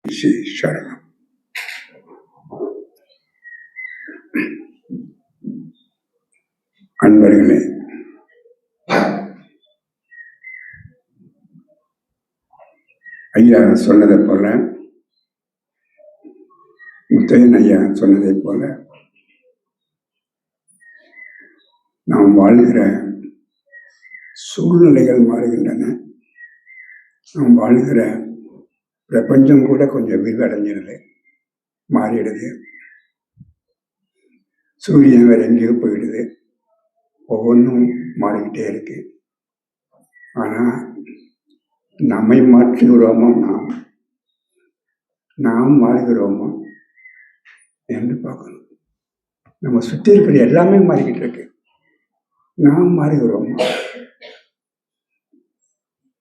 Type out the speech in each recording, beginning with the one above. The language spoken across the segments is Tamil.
சரணம். அன்பர்களே, ஐயா சொன்னதை போல, முத்தையன் ஐயா சொன்னதை போல, நாம் வாழ்கிற சூழ்நிலைகள் மாறுகின்றன. நாம் வாழ்கிற பிரபஞ்சம் கூட கொஞ்சம் விரிவடைஞ்சிருது, மாறிடுது. சூரியன் வேற எங்கேயோ போயிடுது. ஒவ்வொன்றும் மாறிக்கிட்டே இருக்கு. ஆனால் நம்மை மாற்றுகிறோமோ, நாம் மாறுகிறோமோ என்று பார்க்கணும். நம்ம சுற்றி இருக்கிற எல்லாமே மாறிக்கிட்டு இருக்கு. நாம் மாறுகிறோமா?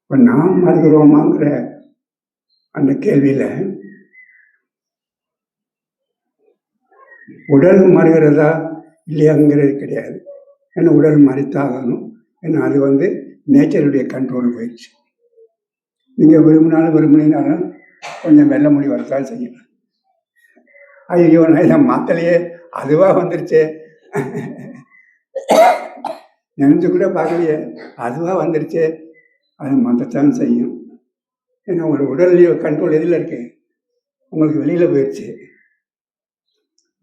இப்போ நாம் மாறுகிறோமாங்கிற அந்த கேள்வியில உடல் மாறுகிறதா இல்லையாங்கிறது கிடையாது. ஏன்னா உடல் மாறித்தாகணும். ஏன்னா அது நேச்சருடைய கண்ட்ரோல் போயிடுச்சு. நீங்கள் விரும்பினாலும் கொஞ்சம் வெள்ள முடி வரத்தான் செய்யணும். ஐயோ, நான் இதை மாத்தலையே, அதுவாக வந்துருச்சு, நினைச்சு கூட பார்க்கலையே, அதுவாக வந்துருச்சு, அது மாற்றத்தான் செய்யும். ஏன்னா உங்களோட உடல் கண்ட்ரோல் எதில் இருக்கு? உங்களுக்கு வெளியில் போயிடுச்சு.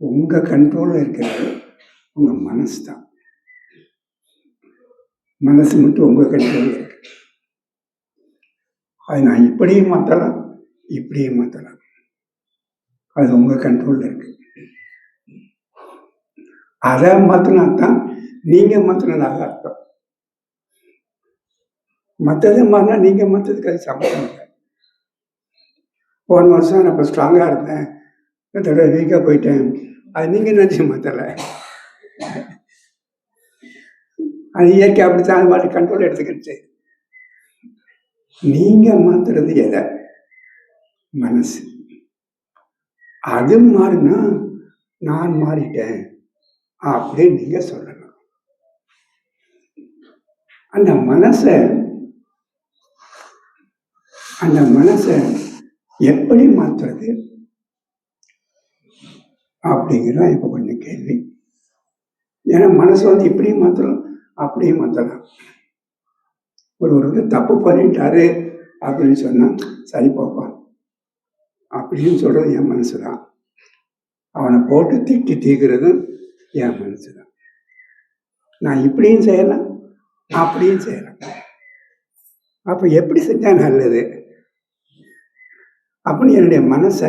உங்கள் கண்ட்ரோலில் இருக்கிறது உங்கள் மனசு தான். மனசு மட்டும் உங்கள் கண்ட்ரோலில் இருக்கு. அது நான் இப்படியும் மாற்றலாம், இப்படியும் மாற்றலாம். அது உங்கள் கண்ட்ரோலில் இருக்கு. அதை மாற்றினா தான் நீங்கள் மாற்றினதாக அர்த்தம். மற்றதை மாறினா நீங்கள் மாற்றதுக்கு அது சம்மந்தம் இல்லை. போன வருஷம் நான் இப்போ ஸ்ட்ராங்காக இருந்தேன், தடவை வீக்காக போயிட்டேன், அது நீங்கள் நினச்சி மாற்றலை. அது இயற்கை அப்படித்தான், அது மாதிரி கண்ட்ரோல் எடுத்துக்கிடுச்சு. நீங்கள் மாற்றுறது எதை? மனசு. அது மாறினா நான் மாறிட்டேன் அப்படின்னு நீங்கள் சொல்லலாம். அந்த மனசை எப்படி மாற்றுறது அப்படிங்கிறதான் இப்போ கொஞ்சம் கேள்வி. ஏன்னா மனசு இப்படியும் மாற்றலாம், அப்படியும் மாற்றலாம். ஒருவர் தப்பு பண்ணிட்டாரு அப்படின்னு சொன்னால் சரி போப்பான் அப்படின்னு சொல்றது என் மனசு தான். அவனை போட்டு திட்டி தீர்க்கிறதும் என் மனசு தான். நான் இப்படியும் செய்யலாம், அப்படியும் செய்யலாம். அப்போ எப்படி செஞ்சா நல்லது அப்படின்னு என்னுடைய மனசை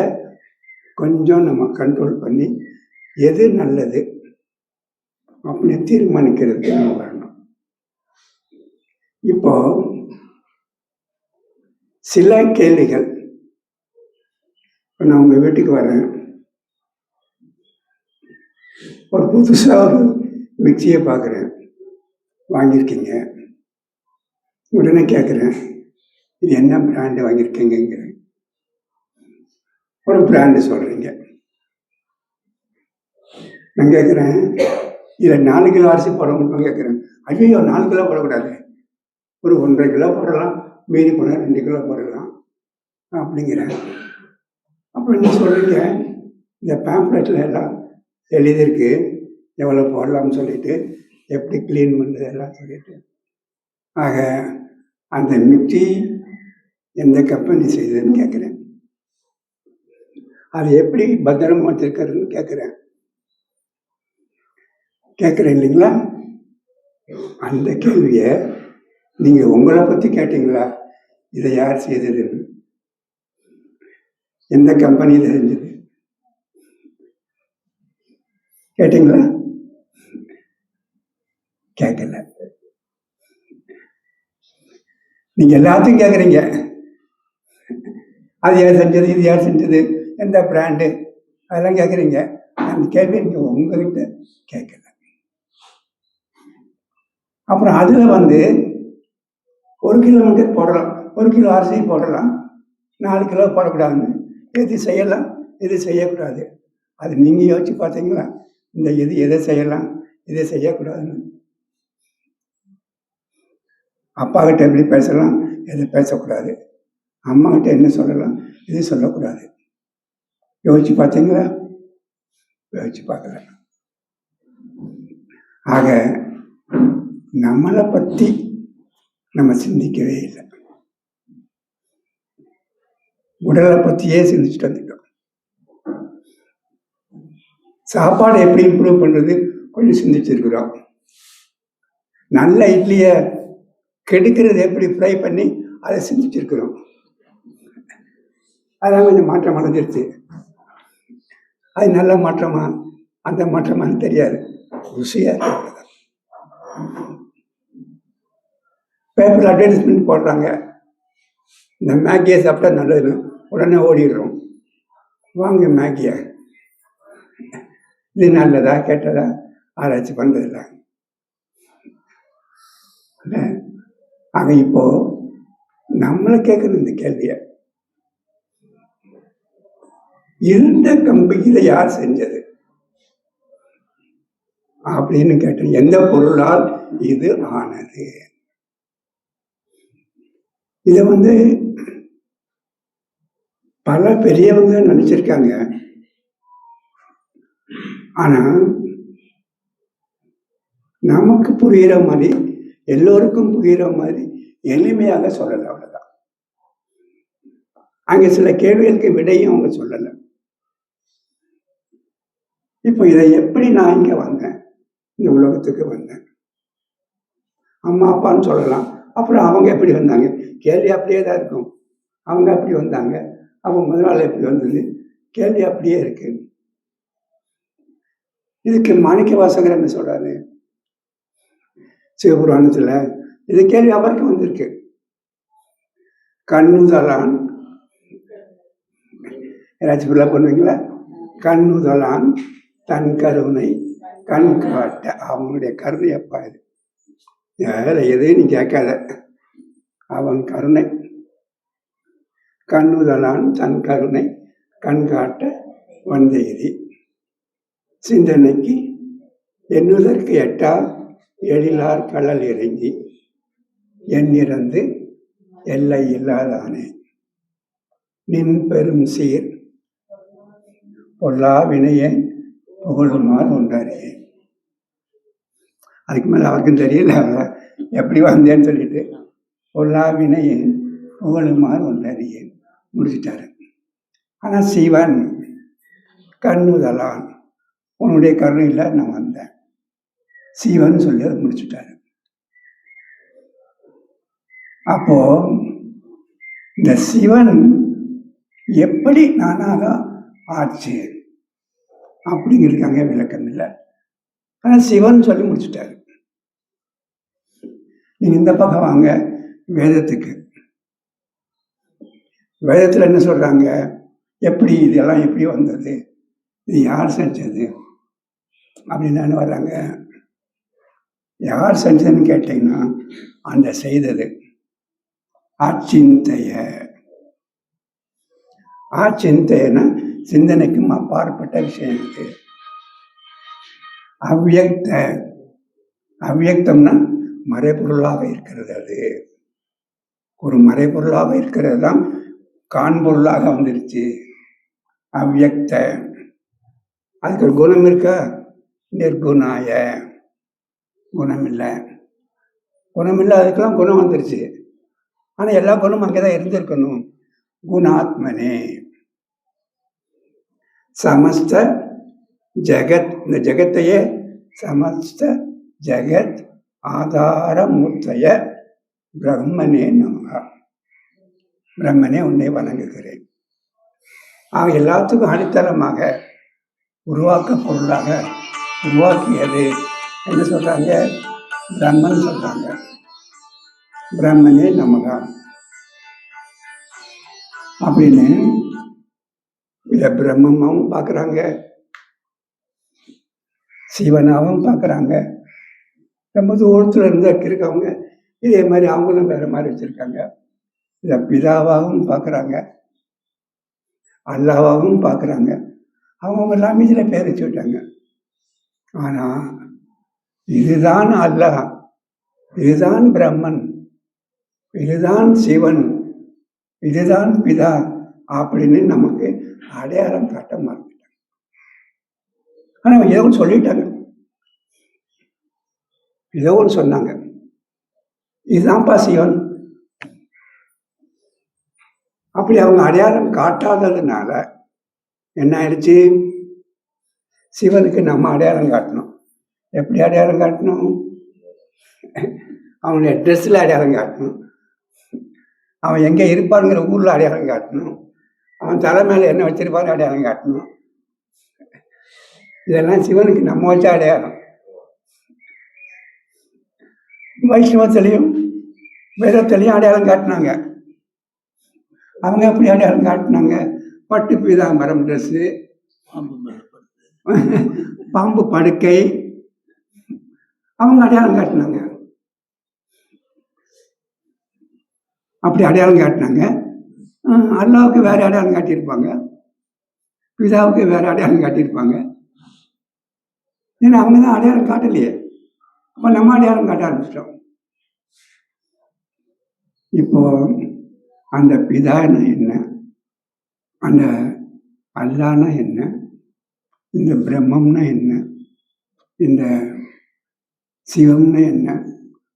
கொஞ்சம் நம்ம கண்ட்ரோல் பண்ணி எது நல்லது அப்படின்னு தீர்மானிக்கிறதுக்கு நம்ம வரணும். இப்போ சில கேள்விகள், நான் உங்க வீட்டுக்கு வரேன், ஒரு புதுசாக ஒரு மிக்சியை பார்க்குறேன், வாங்கியிருக்கீங்க. உடனே கேட்குறேன், இது என்ன பிராண்டு வாங்கியிருக்கீங்கிறேன். ஒரு பிராண்டு சொல்கிறீங்க. நான் கேட்குறேன், இதில் 4 கிலோ அரிசி போட முடியுமா கேட்குறேன். ஐயோ, 4 கிலோ போடக்கூடாது, ஒரு 1.5 கிலோ போடலாம், மீறி போனால் 2 கிலோ போடலாம் அப்படிங்கிறேன். அப்புறம் என்ன சொல்கிறீங்க, இந்த பேம்ப்ளெட்டில் எல்லாம் எழுதியிருக்கு எவ்வளோ போடலாம்னு சொல்லிட்டு, எப்படி க்ளீன் பண்ணுறது எல்லாம் சொல்லிட்டு. ஆக அந்த மிக்சி எந்த கம்பெனி செய்யுதுன்னு கேட்குறேன். அது எப்படி பத்திரமா வச்சிருக்கிறதுன்னு கேட்குறேன் இல்லைங்களா? அந்த கேள்வியை நீங்கள் உங்களை பற்றி கேட்டீங்களா? இதை யார் செய்ததுன்னு, எந்த கம்பெனி இதை செஞ்சது கேட்டீங்களா? கேட்கல. நீங்க எல்லாத்தையும் கேட்குறீங்க, அது யார் செஞ்சது, இது யார் செஞ்சது, எந்த பிராண்டு, அதெல்லாம் கேட்குறீங்க. அந்த கேள்வி நீங்க உங்ககிட்ட கேட்கல. அப்புறம் அதுல 1 கிலோமீட்டர் போடலாம், 1 கிலோ அரிசி போடலாம், 4 கிலோ போடக்கூடாதுன்னு, எது செய்யலாம் எது செய்யக்கூடாது, அது நீங்க யோசிச்சு பார்த்தீங்களா? இந்த எதை செய்யலாம் எதை செய்யக்கூடாதுன்னு. அப்பா கிட்ட எப்படி பேசலாம், எதை பேசக்கூடாது, அம்மா கிட்ட என்ன சொல்லலாம், இது சொல்லக்கூடாது. யோசிச்சு பார்த்தீங்களா? யோசிச்சு பார்க்கல. ஆக நம்மளை பற்றி நம்ம சிந்திக்கவே இல்லை. உடலை பற்றியே சிந்திச்சுட்டு வந்துட்டோம். சாப்பாடு எப்படி இம்ப்ரூவ் பண்ணுறது கொஞ்சம் சிந்திச்சிருக்கிறோம். நல்ல இட்லியை கெடுக்கிறது எப்படி ஃப்ரை பண்ணி அதை சிந்திச்சிருக்கிறோம். அதான் கொஞ்சம் மாற்றம் அடைஞ்சிருச்சு. அது நல்ல மாற்றமா அந்த மாற்றமான்னு தெரியாது. ருசியாக இருக்கிறது. பேப்பர் அட்வர்டைஸ்மெண்ட் போடுறாங்க, இந்த மேகியை சாப்பிட்டா நல்லதுன்னு. உடனே ஓடிடுறோம், வாங்க மேகியை. இது நல்லதா கெட்டதா ஆராய்ச்சி பண்ணுறதில்ல. ஆக இப்போ நம்மளை கேட்கணும் இந்த கேள்வியை, இருந்த கம்பியில யார் செஞ்சது அப்படின்னு கேட்டேன். எந்த பொருளால் இது ஆனது? இதை பல பெரியவங்க நினைச்சிருக்காங்க. ஆனா நமக்கு புரிகிற மாதிரி, எல்லோருக்கும் புரிகிற மாதிரி எளிமையாக சொல்லலை, அவ்வளவுதான். அங்க சில கேள்விகளுக்கு விடையும் அவங்க சொல்லலை. இப்போ இதை எப்படி நான் இங்க வந்தேன், இந்த உலகத்துக்கு வந்தேன்? அம்மா அப்பான்னு சொல்லலாம். அப்புறம் அவங்க எப்படி வந்தாங்க? கேள்வி அப்படியே தான் இருக்கும். அவங்க அப்படி வந்தாங்க, அவங்க முதலாளி எப்படி வந்தது, கேள்வி அப்படியே இருக்கு. இதுக்கு மாணிக்க வாசகர் என்ன சொல்றாரு சிவபுராணத்துல? இது கேள்வி அவருக்கு வந்திருக்கு. கண்ணுதலான், ஏதாச்சும் ஃபுல்லாக பண்ணுவீங்களா? கண்ணுதலான் தன் கருணை கண் காட்ட. அவனுடைய கருணை அப்பா இது, வேற எதையும் நீ கேட்காத, அவன் கருணை. கண்ணுதலான் தன் கருணை கண் காட்ட வந்தேரி, சிந்தனைக்கு எண்ணுதற்கு எட்டா எழிலார் கடல் இறங்கி எண்ணிறந்து எல்லை இல்லாதானே, நின் பெரும் சீர் பொல்லா வினையை புகழுமாறு ஒன்றாரே. அதுக்கு மேலே அவருக்கும் தெரியல எப்படி வந்தேன்னு சொல்லிட்டு, பொல்லா வினையை புகழுமாறு ஒன்றாரியே முடிச்சுட்டாரு. ஆனால் சிவன் கண்ணுதலான், உன்னுடைய கருணையில் நான் வந்தேன், சிவன் சொல்லி அதை முடிச்சுட்டாரு. அப்போ இந்த சிவன் எப்படி நானாக ஆச்சு அப்படிங்கிறதுக்காங்க விளக்கம் இல்லை. ஆனால் சிவன் சொல்லி முடிச்சுட்டாரு. நீங்க இந்த பக்கம் வாங்க, வேதத்துக்கு. வேதத்தில் என்ன சொல்றாங்க? எப்படி இதெல்லாம் எப்படி வந்தது, இது யார் செஞ்சது அப்படின்னு வர்றாங்க. யார் செஞ்சதுன்னு கேட்டீங்கன்னா, அந்த செய்தது அச்சிந்தைய. ஆச்சிந்தையன்னா சிந்தனைக்கும் அப்பாற்பட்ட விஷயம் இது. அவ்வியக்த, அவ்வியக்தம்னா மறைபொருளாக இருக்கிறது. அது ஒரு மறைபொருளாக இருக்கிறது தான் காண்பொருளாக வந்துருச்சு. அவ்வியக்த, அதுக்கு ஒரு குணம் இருக்கா? நிர்குணாய, குணம் இல்லை. குணம் இல்லை, அதுக்கெல்லாம் குணம் வந்துருச்சு. ஆனால் எல்லா குணமும் அங்கேதான் இருந்திருக்கணும். குணாத்மனே சமஸ்த ஜெகத், இந்த ஜெகத்தையே சமஸ்த ஜெகத் ஆதாரமூர்த்தய பிரம்மனே நமக, பிரம்மனே உன்னை வணங்குகிறேன். ஆக எல்லாத்துக்கும் அடித்தளமாக உருவாக்க பொருளாக உருவாக்கியது என்ன சொல்றாங்க? பிரம்மன் சொல்றாங்க. பிரம்மனே நமக அப்படின்னு இதை பிரம்மமாவும் பார்க்குறாங்க, சிவனாவும் பார்க்குறாங்க. ரொம்ப தூரத்தில் இருந்து இருக்கவங்க இதே மாதிரி அவங்களும் வேற மாதிரி வச்சிருக்காங்க. இதை பிதாவாகவும் பார்க்குறாங்க, அல்லாவாகவும் பார்க்குறாங்க. அவங்க எல்லாமே இதில் பேர் வச்சு விட்டாங்க. ஆனால் இதுதான் அல்லாஹ், இதுதான் பிரம்மன், இதுதான் சிவன், இதுதான் பிதா அப்படின்னு நமக்கு அடையாளம் காட்ட மறந்துட்டாங்க. ஆனால் ஏதோ ஒன்று சொல்லிட்டாங்க, ஏதோ ஒன்று சொன்னாங்க, இதுதான்ப்பா சிவன். அப்படி அவங்க அடையாளம் காட்டாததுனால என்ன ஆயிடுச்சு, சிவனுக்கு நம்ம அடையாளம் காட்டணும். எப்படி அடையாளம் காட்டணும்? அவனுடைய ட்ரெஸ்ஸில் அடையாளம் காட்டணும், அவன் எங்கே இருப்பாருங்கிற ஊரில் அடையாளம் காட்டணும், அவன் தலை மேலே என்ன வச்சிருப்பாரு அடையாளம் காட்டணும். இதெல்லாம் சிவனுக்கு நம்ம வச்ச அடையாளம். வைஷ்ணவத்திலையும் வேதத்திலையும் அடையாளம் காட்டினாங்க. அவங்க எப்படி அடையாளம் காட்டினாங்க? பட்டு பீதாம்பரம் ட்ரெஸ்ஸு, பாம்பு படுக்கை, அவங்க அடையாளம் காட்டினாங்க. அப்படி அடையாளம் காட்டினாங்க. அல்லாவுக்கு வேற அடையாளம் காட்டியிருப்பாங்க, பிதாவுக்கு வேற அடையாளம் காட்டியிருப்பாங்க. ஏன்னா அவங்க தான் அடையாளம் காட்டலையே, அப்போ நம்ம அடையாளம் காட்ட ஆரம்பிச்சிட்டோம். இப்போ அந்த பிதானா என்ன, அந்த அல்லானா என்ன, இந்த பிரம்மம்னா என்ன, இந்த சிவம்னா என்ன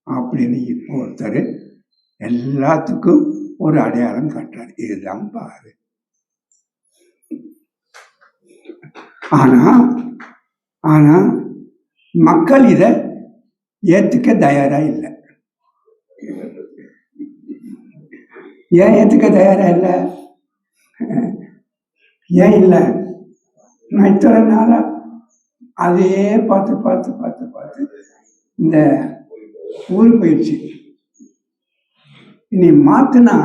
அப்படின்னு இப்போ ஒருத்தர் எல்லாத்துக்கும் ஒரு அடையாளம் காட்டுறாரு. இதுதான் பாரு. ஆனா மக்கள் இதை ஏத்துக்க தயாரா இல்லை. ஏன் ஏத்துக்க தயாரா இல்லை? ஏன் இல்லை? நான் இத்தனை நாளா அதையே பார்த்து பார்த்து பார்த்து பார்த்து இந்த ஊரு போயிடுச்சு. இனி மாத்துனா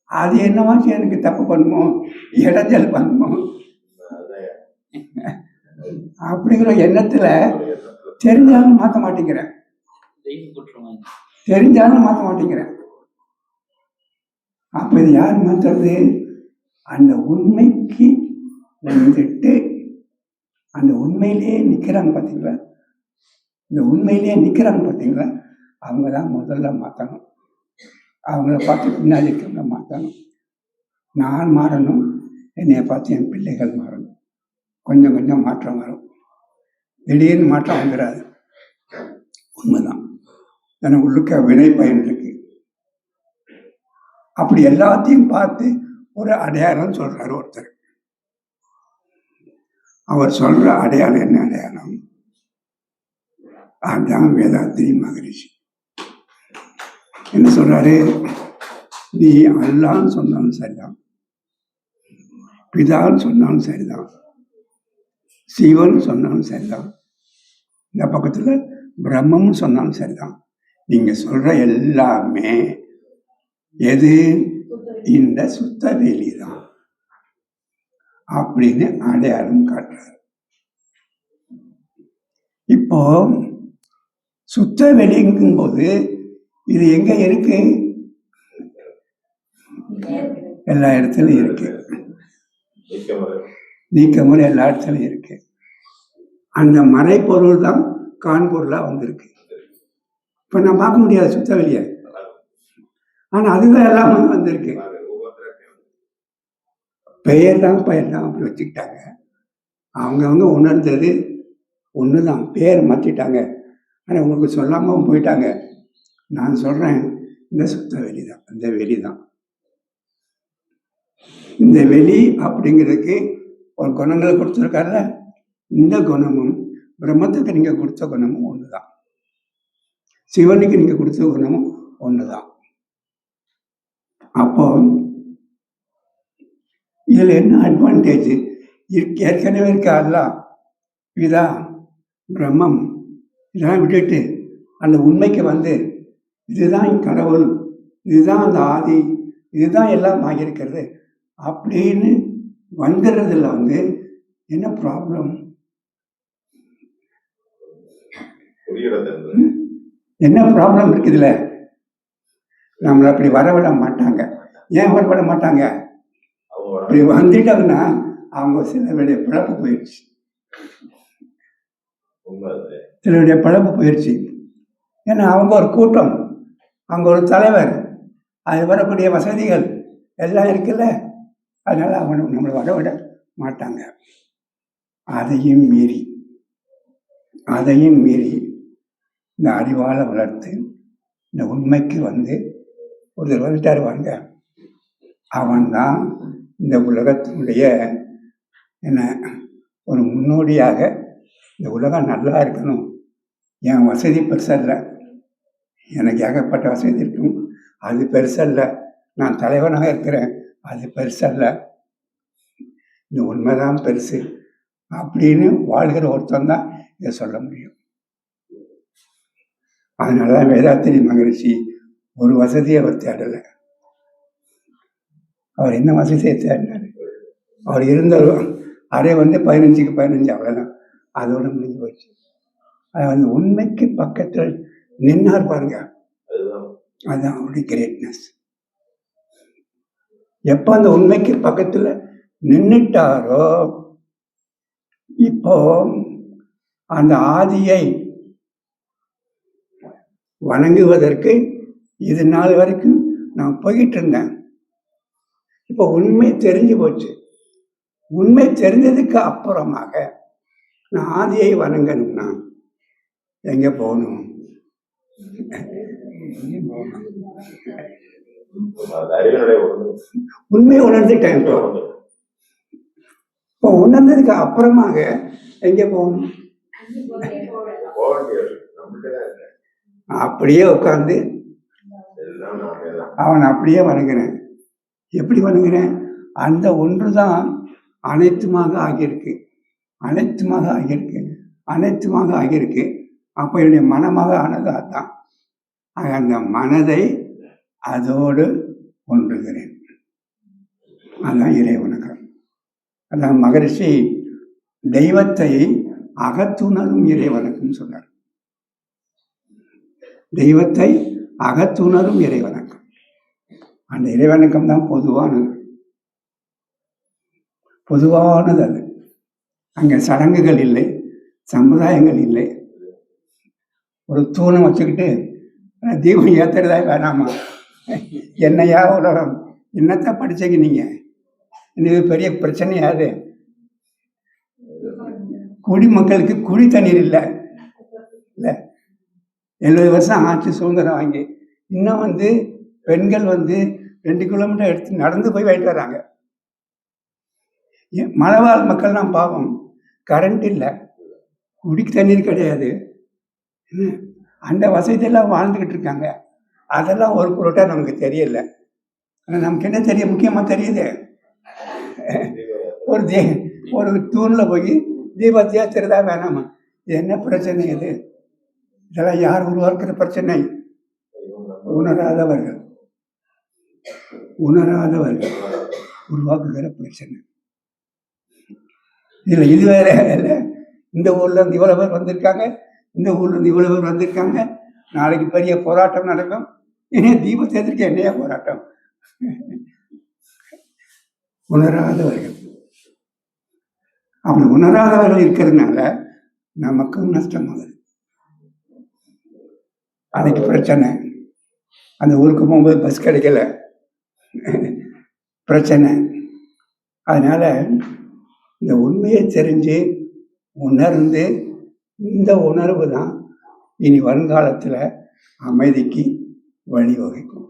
அது என்னவாச்சும் எனக்கு தப்பு பண்ணுமோ, இடைஞ்சல் பண்ணுமோ அப்படிங்கிற எண்ணத்துல தெரிஞ்சாலும் மாற்ற மாட்டேங்கிறேன், தெரிஞ்சாலும் மாற்ற மாட்டேங்கிறேன். அப்ப இது யார் மாத்துறது? அந்த உண்மைக்கு வந்துட்டு அந்த உண்மையிலேயே நிக்கிறாங்க பார்த்தீங்களா, இந்த உண்மையிலேயே நிக்கிறாங்க பார்த்தீங்களா, அவங்க தான் முதல்ல மாற்றணும். அவங்கள பார்த்து பின்னாடி இருக்கிறவங்கள மாற்றணும். நான் மாறணும், என்னைய பார்த்து என் பிள்ளைகள் மாறணும். கொஞ்சம் கொஞ்சம் மாற்றம் வரும், திடீர்னு மாற்றம் வந்துடாது. உண்மைதான், எனக்கு உள்ளுக்க வினை பயன் இருக்கு. அப்படி எல்லாத்தையும் பார்த்து ஒரு அடையாளம் சொல்றாரு ஒருத்தர். அவர் சொல்ற அடையாளம் என்ன அடையாளம்? அதுதான் வேதாத்திரி மகரிஷி என்ன சொல்றாரு? நீ அல்லான்னு சொன்னாலும் சரிதான், பிதான்னு சொன்னாலும் சரிதான், சிவன் சொன்னாலும் சரிதான், இந்த பக்கத்துல பிரம்மம்னு சொன்னாலும் சரிதான், நீங்க சொல்ற எல்லாமே எது? இந்த சுத்த வெளிதான் அப்படின்னு அடையாளம் காட்டுறாரு. இப்போ சுத்த வெளிங்கும் போது இது எங்க இருக்கு? எல்லா இடத்துலயும் இருக்கு, நீக்கமுறை எல்லா இடத்துலயும் இருக்கு. அந்த மறைப்பொருள் தான் காண்பொருளா வந்திருக்கு. இப்ப நான் பார்க்க முடியாது சுத்த வெளிய, ஆனா அதுதான் எல்லாமே வந்திருக்கு. பெயர் தான் அப்படி வச்சுக்கிட்டாங்க. அவங்க உணர்ந்தது ஒண்ணுதான், பேர் மாற்றிட்டாங்க. ஆனா உங்களுக்கு சொல்லாம போயிட்டாங்க. நான் சொல்றேன், இந்த சுத்த வெளிதான், இந்த வெளிதான். இந்த வெளி அப்படிங்கிறதுக்கு ஒரு குணங்களை கொடுத்துருக்காருல்ல, இந்த குணமும் பிரம்மத்துக்கு நீங்க கொடுத்த குணமும் ஒண்ணுதான், சிவனுக்கு நீங்க கொடுத்த குணமும் ஒண்ணுதான். அப்போ இதுல என்ன அட்வான்டேஜ்? ஏற்கனவே இருக்க அல்லா, பிதா, பிரம்மம் இதெல்லாம் விட்டுட்டு அந்த உண்மைக்கு வந்து இதுதான் கடவுள், இதுதான் அந்த ஆதி, இதுதான் எல்லாம் ஆகியிருக்கிறது அப்படின்னு வந்துடுறதுல என்ன ப்ராப்ளம்? என்ன ப்ராப்ளம் இருக்குதுல்ல? நம்மளை அப்படி வரவிட மாட்டாங்க. ஏன் வரவிட மாட்டாங்க? அப்படி வந்துட்டாங்கன்னா அவங்க சிலருடைய பிழப்பு போயிடுச்சு, சிலருடைய பிழப்பு போயிடுச்சு. ஏன்னா அவங்க ஒரு கூட்டம், அவங்க ஒரு தலைவர், அது வரக்கூடிய வசதிகள் எல்லாம் இருக்குல்ல, அதனால் அவன் நம்மளை வரவிட மாட்டாங்க. அதையும் மீறி இந்த அறிவால வளர்த்து இந்த உண்மைக்கு ஒருத்தர் வந்துட்டார் வாங்க, அவன்தான் இந்த உலகத்தினுடைய என்ன ஒரு முன்னோடியாக. இந்த உலகம் நல்லா இருக்கணும், என் வசதி பெருசல்ல, எனக்கு ஏகப்பட்ட வசதி இருக்கும், அது பெருசல்ல, நான் தலைவனாக இருக்கிறேன், அது பெருசல்ல, இந்த உண்மைதான் பெருசு அப்படின்னு வாழ்கிற ஒருத்தன் தான் இதை சொல்ல முடியும். அதனாலதான் வேதாத்திரி மகரிஷி ஒரு வசதியை அவர் தேடலை. அவர் என்ன வசதியை தேடினார்? அவர் இருந்த அறை 15க்கு 15 அவ்வளோதான், அதோட முடிஞ்சு போச்சு. அது உண்மைக்கு பக்கத்தில் நின்னார் பாருங்க, அதுதான் அவருடைய கிரேட்னஸ். எப்ப அந்த உண்மைக்கு பக்கத்துல நின்னுட்டாரோ, இப்போ அந்த ஆதியை வணங்குவதற்கு இது நாள் வரைக்கும் நான் போயிட்டு இருந்தேன். இப்போ உண்மை தெரிஞ்சு போச்சு. உண்மை தெரிஞ்சதுக்கு அப்புறமாக நான் ஆதியை வணங்கணும்னா எங்க போகணும்? உண்மை உணர்ந்துட்டேன். இப்போ உணர்ந்ததுக்கு அப்புறமாக எங்க போகணும்? அப்படியே உட்கார்ந்து அவன் அப்படியே வணங்குறேன். எப்படி வணங்குறேன்? அந்த ஒன்றுதான் அனைத்துமாக ஆகியிருக்கு. அப்ப என்னுடைய மனமாக ஆனது அதுதான். அந்த மனதை அதோடு ஒன்றுகிறேன். அதுதான் இறை வணக்கம். அதான் மகரிஷி தெய்வத்தை அகத்துணரும் இறை வணக்கம் சொன்னார். தெய்வத்தை அகத்துணரும் இறை வணக்கம். அந்த இறை வணக்கம் தான் பொதுவானது. அது அங்க சடங்குகள் இல்லை, சம்பிரதாயங்கள் இல்லை. ஒரு தூணை வச்சுக்கிட்டு தீபம் ஏத்துறதா வேணாமா? என்னையா உலகம், என்னத்தை படிச்சீங்க நீங்க? இது பெரிய பிரச்சனையாது. குடிமக்களுக்கு குடி தண்ணீர் இல்லை. 70 வருஷம் ஆட்சி சுதந்திரம் வாங்கி இன்னும் பெண்கள் 2 கிலோமீட்டர் எடுத்து நடந்து போய் வாங்கிட்டு வர்றாங்க. மலைவாழ் மக்கள் தான் பாவம், கரண்ட் இல்லை, குடிக்கு தண்ணீர் கிடையாது, அந்த வசதியெல்லாம் வாழ்ந்துக்கிட்டு இருக்காங்க. அதெல்லாம் ஒரு பொருட்டா நமக்கு தெரியல. ஆனால் நமக்கு என்ன தெரியும்? முக்கியமாக தெரியுது, ஒரு தூணில் போய் தீபத்தையா தெரிதா வேணாமா? இது என்ன பிரச்சனை? இது இதெல்லாம் யார் உருவாக்குற பிரச்சனை? உணராதவர்கள் உருவாக்குகிற பிரச்சனை. இதுல இது வேற இல்லை. இந்த ஊர்ல இருந்து இவ்வளவு பேர் வந்திருக்காங்க, இந்த ஊர்ல இருந்து இவ்வளவு பேர் வந்திருக்காங்க, நாளைக்கு பெரிய போராட்டம் நடக்கும். இனி தீபத்தை எதிர்க்க என்னையா போராட்டம்? உணராதவர்கள். அப்படி உணராதவர்கள் இருக்கிறதுனால நமக்கும் நஷ்டமாகுது. அன்னைக்கு பிரச்சனை, அந்த ஊருக்கு போகும்போது பஸ் கிடைக்கல, பிரச்சனை. அதனால இந்த உண்மையை தெரிஞ்சு உணர்ந்து, இந்த உணர்வு தான் இனி வருங்காலத்தில் அமைதிக்கு வழிவகுக்கும்.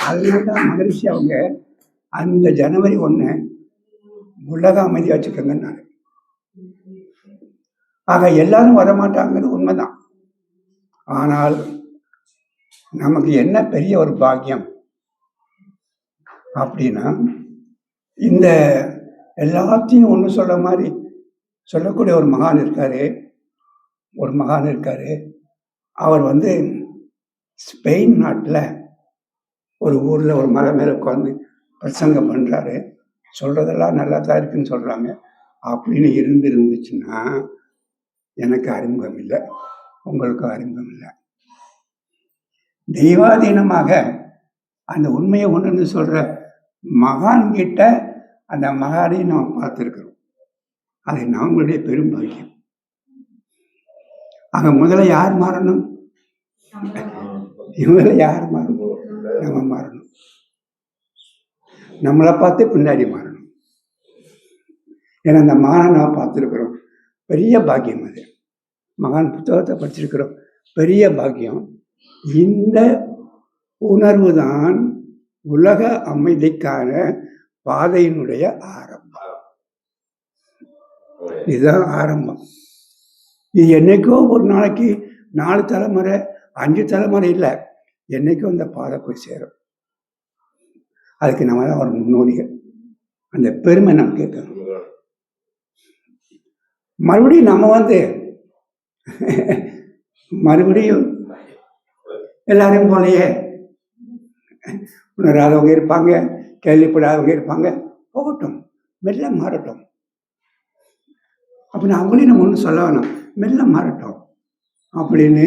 அதனால்தான் மகரிஷி அவங்க அந்த ஜனவரி 1 உலக அமைதி வச்சுக்கோங்கன்னாரு. ஆக எல்லாரும் வரமாட்டாங்கிறது உண்மைதான். ஆனால் நமக்கு என்ன பெரிய ஒரு பாக்கியம் அப்படின்னா, இந்த எல்லாத்தையும் ஒன்று சொல்ல மாதிரி சொல்லக்கூடிய ஒரு மகான் இருக்காரு. அவர் ஸ்பெயின் நாட்டில் ஒரு ஊரில் ஒரு மலை மேலே உட்காந்து பிரசங்கம் பண்ணுறாரு. சொல்கிறதெல்லாம் நல்லா தான் இருக்குன்னு சொல்கிறாங்க. அப்படின்னு இருந்துச்சுன்னா எனக்கு அறிமுகம் இல்லை, உங்களுக்கு அறிமுகம் இல்லை. தெய்வாதீனமாக அந்த உண்மையை ஒன்றுன்னு சொல்கிற மகான்கிட்ட அந்த மகானையும் நாம் பார்த்துருக்கிறோம். அது நம்மளுடைய பெரும் பாக்கியம். ஆக முதல்ல யார் மாறணும்? இவங்களை யார் மாறணும்? நம்ம மாறணும். நம்மளை பார்த்து பின்னாடி மாறணும். ஏன்னா அந்த மானை நான் பார்த்துருக்குறோம், பெரிய பாக்கியம். அது மகான் புத்தகத்தை படிச்சிருக்கிறோம், பெரிய பாக்கியம். இந்த உணர்வு தான் உலக அமைதிக்கான பாதையினுடைய ஆரம்பம். இதுதான் ஆரம்பம். இது என்னைக்கோ ஒரு நாளைக்கு 4 தலைமுறை 5 தலைமுறை இல்லை, என்னைக்கோ அந்த பாதை போய் சேரும். அதுக்கு நம்ம தான் ஒரு முன்னோடிகள். அந்த பெருமை நம்ம கேட்கணும். மறுபடியும் நம்ம மறுபடியும் எல்லாரையும் போலையே உணராதவங்க இருப்பாங்க, கேள்விப்படாதவங்க இருப்பாங்க, போகட்டும், மெல்ல மாறட்டும். அப்படின்னு அவங்களையும் நம்ம ஒன்றும் சொல்ல வேணாம், மெல்ல மாறட்டும் அப்படின்னு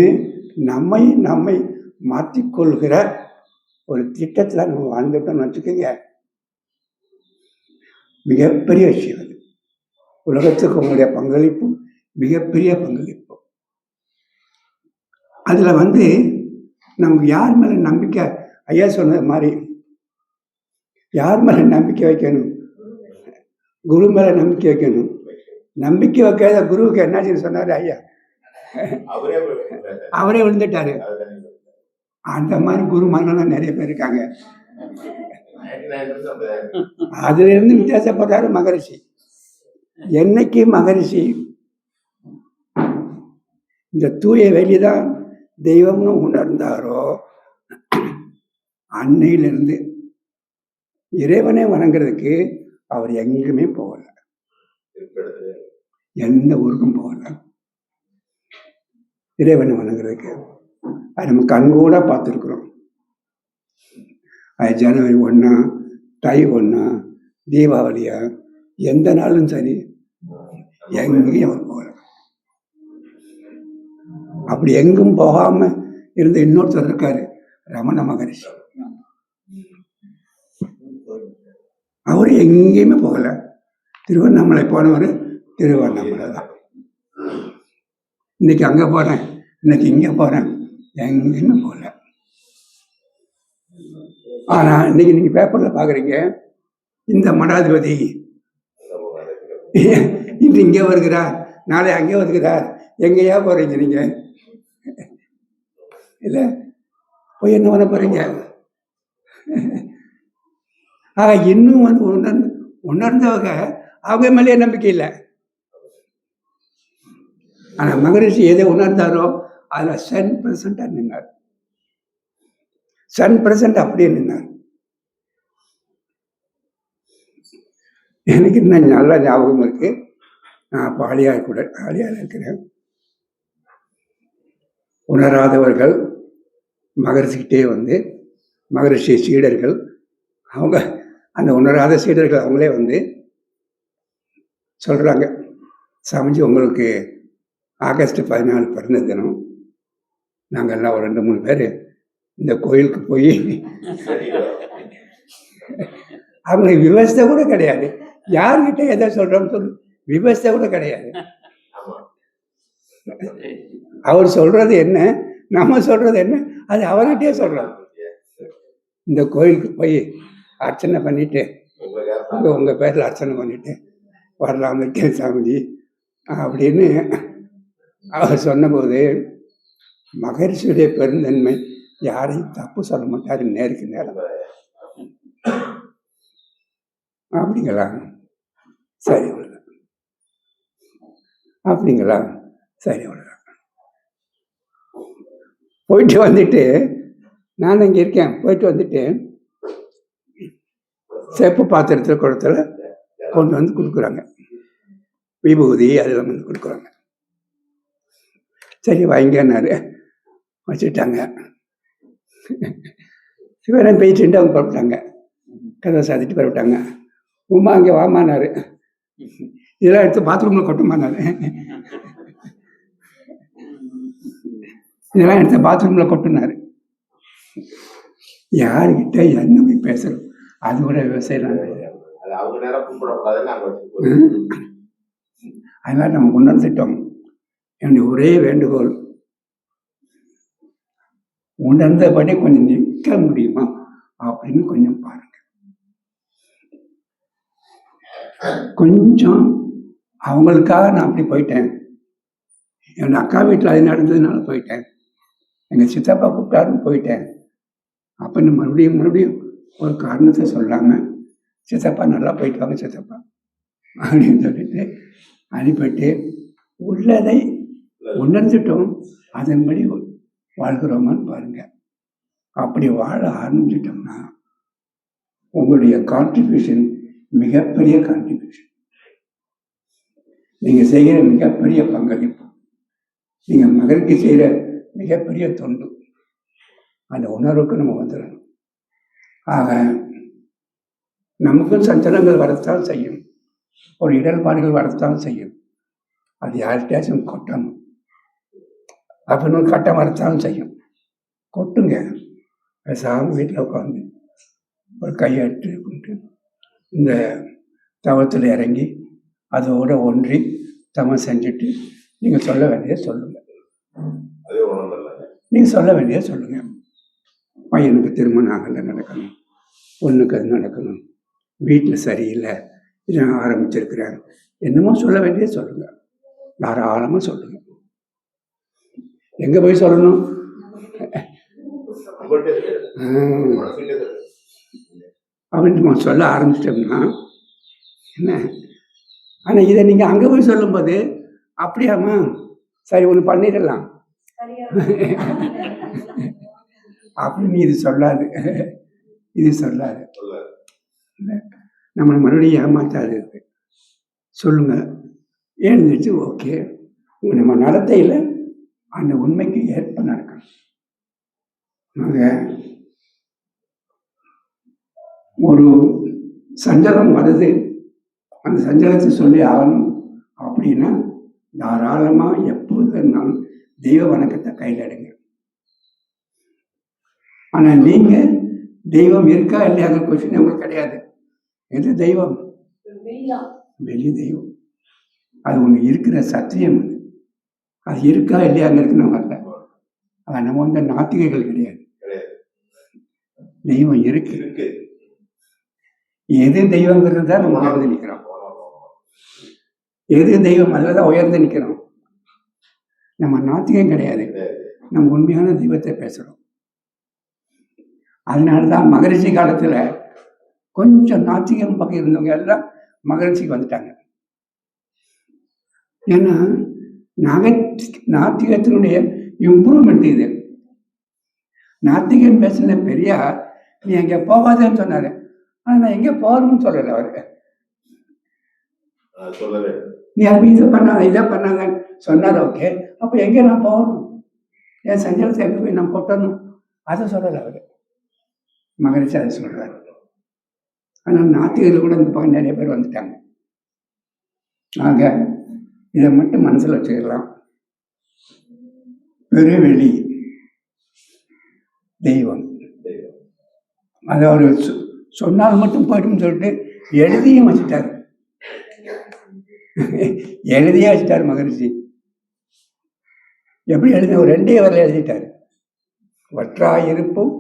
நம்மை மாற்றிக்கொள்கிற ஒரு திட்டத்தில் நம்ம வாழ்ந்துட்டோம்னு வச்சுக்கோங்க. மிகப்பெரிய விஷயம் அது. உலகத்துக்கு உங்களுடைய பங்களிப்பு மிகப்பெரிய பங்களிப்பு. அதில் நமக்கு யார் மேலே நம்பிக்கை, ஐயா சொன்னது மாதிரி யார் மேலே நம்பிக்கை வைக்கணும்? குரு மேலே நம்பிக்கை வைக்கணும். நம்பிக்கை வைக்காத குருவுக்கு என்னாச்சுன்னு சொன்னார் ஐயா, அவரே விழுந்துட்டாரு. அந்த மாதிரி குருமார்கள் நிறைய பேர் இருக்காங்க. அதுல இருந்து வித்தியாசப்பட்டாரு மகரிஷி. என்னைக்கு மகரிஷி இந்த தூய வெளிதான் தெய்வம்னு உணர்ந்தாரோ, அன்னையிலிருந்து இறைவனை வணங்குறதுக்கு அவர் எங்குமே போகல, எந்த ஊருக்கும் போகல. இறைவனை வணங்குறதுக்கு அது நம்ம கண்கூட பார்த்துருக்குறோம். அது ஜனவரி 1, தை 1, தீபாவளியா, எந்த நாளும் சரி, எங்கேயும் அவர் போகல. அப்படி எங்கும் போகாம இருந்த இன்னொருத்தர் இருக்காரு, ரமண மகரிஷி. அவரு எங்கேயுமே போகல. திருவண்ணாமலை போனவர் திருவண்ணாமலை தான். இன்னைக்கு அங்க போறேன், இன்னைக்கு இங்க போறேன், எங்கேயுமே போகல. ஆனா இன்னைக்கு நீங்க பேப்பர்ல பாக்குறீங்க, இந்த மடாதிபதி இன்று இங்கே வருகிறார், நாளை அங்கே வருகிறார். எங்கேயா போறீங்க நீங்க? இல்ல போய் என்ன பண்ண போறீங்க? ஆக இன்னும் உணர்ந்தவங்க அவங்க மேலே நம்பிக்கை இல்லை. ஆனா மகரிஷி எதை உணர்ந்தாரோ அதுல 100% நின்னார். 100% அப்படியே நின்னார். எனக்கு இன்னும் நல்ல ஞாபகம் இருக்கு. நான் அப்போ ஆளியார் இருக்கிறேன். உணராதவர்கள் மகரிஷிக்கிட்டே மகரிஷி சீடர்கள், அவங்க அந்த உணராத சீடர்கள் அவங்களே சொல்றாங்க, சமைஞ்சு உங்களுக்கு ஆகஸ்ட் 14 பிறந்த தினம், நாங்கள்லாம் ஒரு 2-3 பேர் இந்த கோயிலுக்கு போய், அவங்களுக்கு விவசாய கூட கிடையாது, யார்கிட்ட எதை சொல்றோம்னு சொல்லு, விவசாய கூட கிடையாது. அவர் சொல்றது என்ன, நம்ம சொல்றது என்ன, அது அவர்கிட்டயே சொல்றோம். இந்த கோயிலுக்கு போய் அர்ச்சனை பண்ணிட்டு, உங்க பேர்ல அர்ச்சனை பண்ணிட்டு வரலாம் இருக்கேன் சாமிஜி அப்படின்னு அவர் சொன்னபோது, மகரிஷியுடைய பெருந்தன்மை யாரையும் தப்பு சொல்ல மாட்டாரு, நேருக்கு நேரம். அப்படிங்களா? சரி அவ்வளவுதான். அப்படிங்களா? சரி அவ்வளவுதான். போயிட்டு வந்துட்டு, நான் இங்கே இருக்கேன், போயிட்டு வந்துட்டு செப்பு பாத்திரத்தில் குடத்துல கொண்டு கொடுக்குறாங்க, விபூதி அதெல்லாம் கொடுக்குறாங்க. சரி வாங்கினாரு, வச்சுட்டாங்க. சிவரன் போயிட்டு அவங்க புறப்பட்டாங்க, கதை சாதிட்டு புறப்பட்டாங்க. உமா அங்கே வாமானாரு, இதெல்லாம் எடுத்து பாத்ரூம்ல கொட்டுமானாரு, இதெல்லாம் எடுத்து பாத்ரூம்ல கொட்டுனாரு. யாருக்கிட்ட என்ன போய் பேசுறோம், அது கூட விவசாயம். அதனால நம்ம உணர்ந்துட்டோம். என்னுடைய ஒரே வேண்டுகோள், உணர்ந்தபடி கொஞ்சம் நிற்க முடியுமா அப்படின்னு கொஞ்சம் பாருங்க. கொஞ்சம் அவங்களுக்காக நான் அப்படி போயிட்டேன். என் அக்கா வீட்டில் அது நடந்ததுனால போயிட்டேன். எங்கள் சித்தப்பா கூப்பிட்டாருன்னு போயிட்டேன். அப்போ மறுபடியும் ஒரு காரணத்தை சொல்லாமல், சித்தப்பா நல்லா போயிட்டு வாங்க சித்தப்பா அப்படின்னு சொல்லிட்டு அனுப்பிட்டு, உள்ளதை உணர்ந்துட்டோம், அதன்படி வாழ்கிறோமான்னு பாருங்க. அப்படி வாழ ஆரம்பிச்சிட்டோம்னா உங்களுடைய கான்ட்ரிபியூஷன் மிகப்பெரிய கான்ட்ரிபியூஷன். நீங்க செய்கிற மிகப்பெரிய பங்களிப்பு, நீங்க மகனுக்கு செய்கிற மிகப்பெரிய தொண்டு, அந்த உணர்வுக்கு நம்ம வந்துடணும். ஆக நமக்கும் சஞ்சலங்கள் வரத்தான் செய்யும், ஒரு இடர்பாடுகள் வரத்தான் செய்யும். அது யார்கிட்டயாச்சும் கொட்டணும் அப்படின்னு கட்டம் வரத்தான் செய்யும். கொட்டுங்க. பேசாமல் வீட்டில் உட்காந்து ஒரு கையை எடுத்து கொண்டு இந்த தவத்தில் இறங்கி அதோட ஒன்றி தவம் செஞ்சுட்டு நீங்கள் சொல்ல வேண்டியதை சொல்லுங்கள். நீங்கள் சொல்ல வேண்டியதை சொல்லுங்கள். பையனுக்கு திருமணம் ஆகலை நடக்கணும், பொண்ணுக்கு அது நடக்கணும், வீட்டில் சரியில்லை, இதை நான் ஆரம்பிச்சிருக்கிறேன், என்னமோ சொல்ல வேண்டியதை சொல்லுங்கள். தாராளமாக சொல்லுங்கள். எங்கே போய் சொல்லணும்? அப்படின்னு நம்ம சொல்ல ஆரம்பிச்சிட்டோம்னா என்ன, ஆனால் இதை நீங்கள் அங்கே போய் சொல்லும்போது அப்படியாம்மா சரி ஒன்று பண்ணிடலாம் அப்படின்னு இது சொல்லாது. நம்மளை மறுபடியும் ஏமாத்தாது. சொல்லுங்க, எழுந்துச்சு ஓகே, நம்ம நடத்தையில் அந்த உண்மைக்கு ஏற்ப நடக்கணும். ஒரு சஞ்சலம் வருது, அந்த சஞ்சலத்தை சொல்லி ஆகணும் அப்படின்னா தாராளமாக எப்போது இருந்தாலும் தெய்வ வணக்கத்தை கையில் எடுங்க. ஆனால் நீங்கள் தெய்வம் இருக்கா இல்லையாங்கிற கொஸ்டின் உங்களுக்கு கிடையாது. எது தெய்வம்? வெளி தெய்வம். அது ஒன்று இருக்கிற சத்தியம். அது இருக்கா இல்லையாங்கிறதுக்கு நம்ம வரல. அது நம்ம வந்து நாத்திகைகள் கிடையாது. தெய்வம் இருக்கு. எது தெய்வங்கிறது தான் நம்ம உயர்ந்து நிற்கிறோம், எது தெய்வம் அல்லதான் உயர்ந்து நிற்கிறோம். நம்ம நாத்திகம் கிடையாது, நம்ம உண்மையான தெய்வத்தை பேசுறோம். அதனாலதான் மகரிஷி காலத்துல கொஞ்சம் நாத்திகம் பக்கம் இருந்தவங்க எல்லாம் மகரிஷிக்கு வந்துட்டாங்க. ஏன்னா நாத்திகத்தினுடைய இம்ப்ரூவ்மெண்ட் இது. நாத்திகன் பேசின பெரியார் நீ எங்க போகாதேன்னு சொன்னாரு, ஆனா நான் எங்க போகணும்னு சொல்லல அவரு. நீ அது இதை பண்ணாங்க இதை பண்ணாங்கன்னு சொன்னார். ஓகே, அப்ப எங்க நான் போகணும், என் சஞ்சலத்தை எங்க போய் நான் கொட்டணும், அதை சொல்லல அவரு. மகரிஷி அதை சொல்றாரு. ஆனால் நாத்திகர்கள் கூட இந்த பக்கம் நிறைய பேர் வந்துட்டாங்க. ஆக இதை மட்டும் மனசுல வச்சுக்கலாம். பெருவெளி தெய்வம், அதை அவர் சொன்னால் மட்டும் போய்ட்டுன்னு சொல்லிட்டு எழுதியும் வச்சுட்டாரு. எழுதியே வச்சுட்டாரு மகரிஷி. எப்படி எழுதி? ஒரு 2 வரல எழுதிட்டாரு. வற்றாயிருப்பும்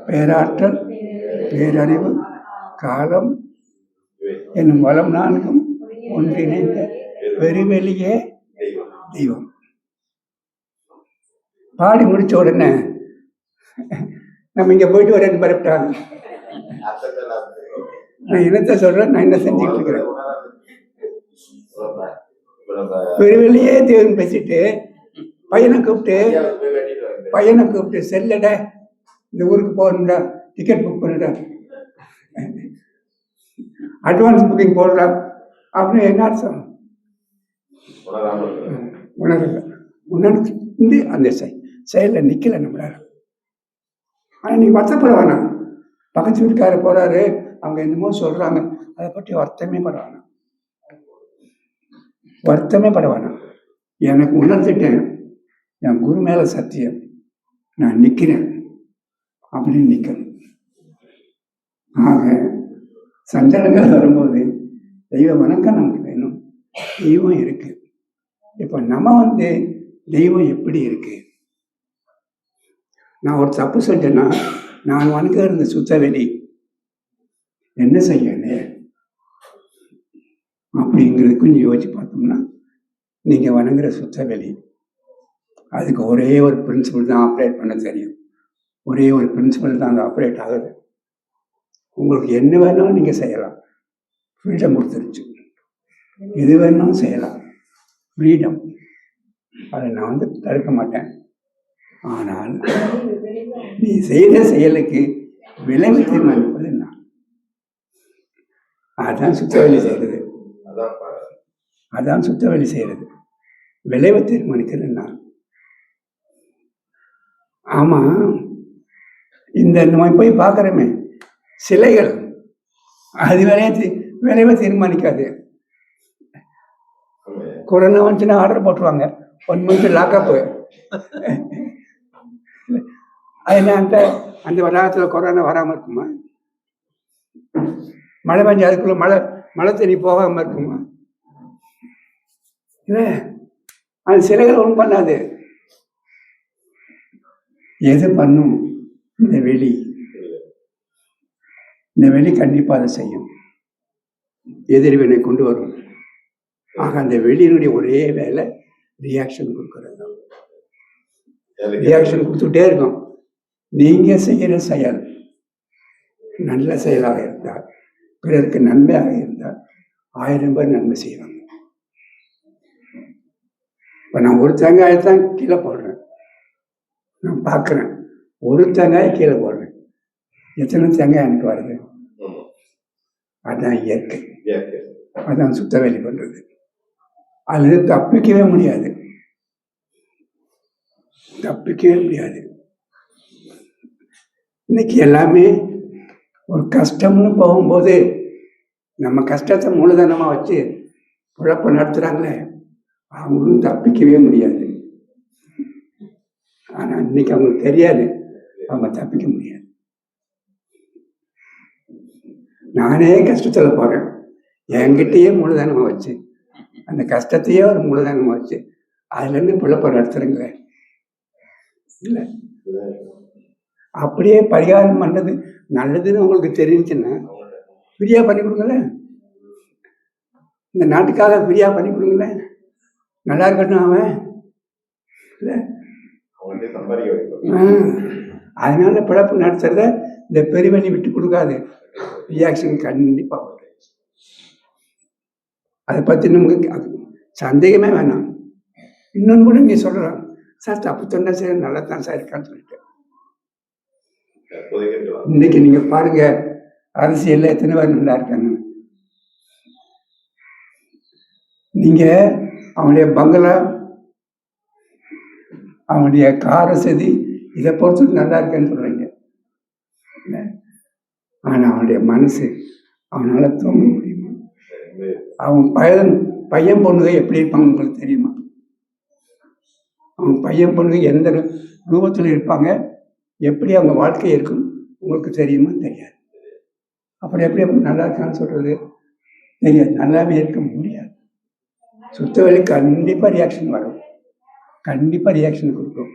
பேராற்றல் பேரறிவு காலம் என்னும் வளம் 4ம் ஒன்றிணைந்த பெருவெளியே தெய்வம். பாடி முடிச்ச உடனே நம்ம இங்க போயிட்டு வரேன்னு பரப்பிட்டாங்க. நான் என்னத்தை சொல்றேன், நான் என்ன செஞ்சுட்டு இருக்கிறேன். பெருவெளியே தெய்வம் பேசிட்டு பையனை கூப்பிட்டு செல்லட இந்த ஊருக்கு போகணும்டா, டிக்கெட் புக் பண்ணுடா, அட்வான்ஸ் புக்கிங் போடுறா அப்படின்னு என்ன அர்த்தம்? உணர்ந்து அந்த செயலில் நிற்கல நம்மளால. ஆனால் நீ வருத்தப்பட வேணாம். பக்கத்து வீட்டுக்காரர் போறாரு, அவங்க என்னமோ சொல்றாங்க, அதை பற்றி வருத்தமே பட வேணாம். எனக்கு உணர்ந்துட்டேன், என் குரு மேல சத்தியம், நான் நிற்கிறேன் அப்படின்னு நிற்கணும். ஆக சஞ்சலங்கள் வரும்போது தெய்வ வணக்கம் நமக்கு வேணும். தெய்வம் இருக்கு. இப்போ நம்ம வந்து தெய்வம் எப்படி இருக்கு? நான் ஒரு தப்பு செஞ்சேன்னா நான் வணங்க இருந்த சுத்தவெளி என்ன செய்யணும்? அப்படிங்கிறது கொஞ்சம் யோசிச்சு பார்த்தோம்னா, நீங்கள் வணங்குற சுத்தவெளி அதுக்கு ஒரே ஒரு பிரின்சிபல் தான் ஆப்ரேட் பண்ண தெரியும். ஒரே ஒரு பிரின்சிபல் தான் அது ஆப்ரேட் ஆகுது. உங்களுக்கு என்ன வேணாலும் நீங்கள் செய்யலாம். ஃப்ரீடம் கொடுத்துருச்சு. எது வேணாலும் செய்யலாம். ஃப்ரீடம். அதை நான் தடுக்க மாட்டேன். ஆனால் நீ செய்த செயலுக்கு விளைவு தீர்மானிப்பது நான். அதான் சுத்தவெளி செய்கிறது. அதான் சுத்தவெளி செய்கிறது. விளைவை தீர்மானிக்கிறது நான். ஆமா, இந்த நம்ம போய் பார்க்குறோமே சிலைகள், அது விளைவை தீர்மானிக்காது. கொரோனா வந்துச்சுன்னா ஆர்டர் போட்டுருவாங்க, 1 month லாக்கப்பு. அது என்ன, அந்த வளாகத்தில் கொரோனா வராமல் இருக்குமா? மழை பெஞ்சு அதுக்குள்ள மழை தண்ணி போகாமல் இருக்குமா? இல்லை, அது சிலைகள் ஒன்றும் பண்ணாது. எது பண்ணும்? இந்த வெளி கண்டிப்பாக அதை செய்யும். எதிர்வினை கொண்டு வரும். ஆக அந்த வெளியினுடைய ஒரே வேலை ரியாக்ஷன் கொடுக்கறது தான். ரியாக்ஷன் கொடுத்துட்டே இருக்கும். நீங்க செய்கிற செயல் நல்ல செயலாக இருந்தால், பிறருக்கு நன்மையாக இருந்தால் 1000 பேர் நன்மை செய்வாங்க. இப்போ நான் ஒரு தேங்காயத்தான் கீழே போடுறேன். நான் பார்க்குறேன், ஒரு தேங்காயை கீழே போடுறேன். எத்தனை தேங்காய் எனக்கு வருது? அதுதான் இயற்கை. அதான் சுத்தவெளி பண்றது. அது தப்பிக்கவே முடியாது. இன்னைக்கு எல்லாமே ஒரு கஷ்டம்னு போகும்போது நம்ம கஷ்டத்தை மூலதனமா வச்சு குழப்ப நடத்துறாங்களே, அவங்களும் தப்பிக்கவே முடியாது. ஆனா இன்னைக்கு அவங்களுக்கு தெரியாது, அவங்க தப்பிக்க முடியாது. நானே கஷ்டத்துல போறேன், என்கிட்டயே மூலதனமா வச்சு அந்த கஷ்டத்தையே ஒரு மூலதனமா வச்சு அதுல இருந்து பிழப்ப நடத்துறீங்களே. இல்லை, அப்படியே பரிகாரம் பண்ணது நல்லதுன்னு உங்களுக்கு தெரிஞ்சுன்னா ஃப்ரீயா பண்ணி கொடுங்களேன். இந்த நாட்டுக்காக ஃப்ரீயா பண்ணி கொடுங்களேன். நல்லா இருக்கட்டும் அவன். இல்லை, அதனால பிழப்பு நடத்துறத இந்த பெருவெளி விட்டு கொடுக்காது. ரியாக்ஷன் கண்டிப்பா வரும். அதை பற்றி நமக்கு அது சந்தேகமே வேணாம். இன்னொன்று கூட நீ சொல்கிறான், சார் தப்பு சொன்னா சரி, நல்லா தான் சார் இருக்கான்னு சொல்லிட்டு. இன்னைக்கு நீங்க பாருங்க, அரசியல்ல எத்தனை பேர் நல்லா இருக்காங்க. நீங்க அவனுடைய பங்களா, அவனுடைய கார சதி, இதை பொறுத்து நல்லா இருக்கேன்னு சொல்றீங்க. ஆனா அவனுடைய மனசு, அவனால தூங்க முடியுமா? அவன் பையன் பொண்ணுங்க எப்படி இருப்பாங்க உங்களுக்கு தெரியுமா? அவங்க பையன் பொண்ணுங்க எந்த ரூபத்தில் இருப்பாங்க, எப்படி அவங்க வாழ்க்கை இருக்கும் உங்களுக்கு தெரியுமா? தெரியாது. அப்படி எப்படி நல்லா இருக்கான்னு சொல்றது தெரியாது. நல்லாவே இருக்க முடியாது. சுத்தவெளி கண்டிப்பா ரியாக்ஷன் வரும், கண்டிப்பா ரியாக்ஷன் கொடுக்கும்.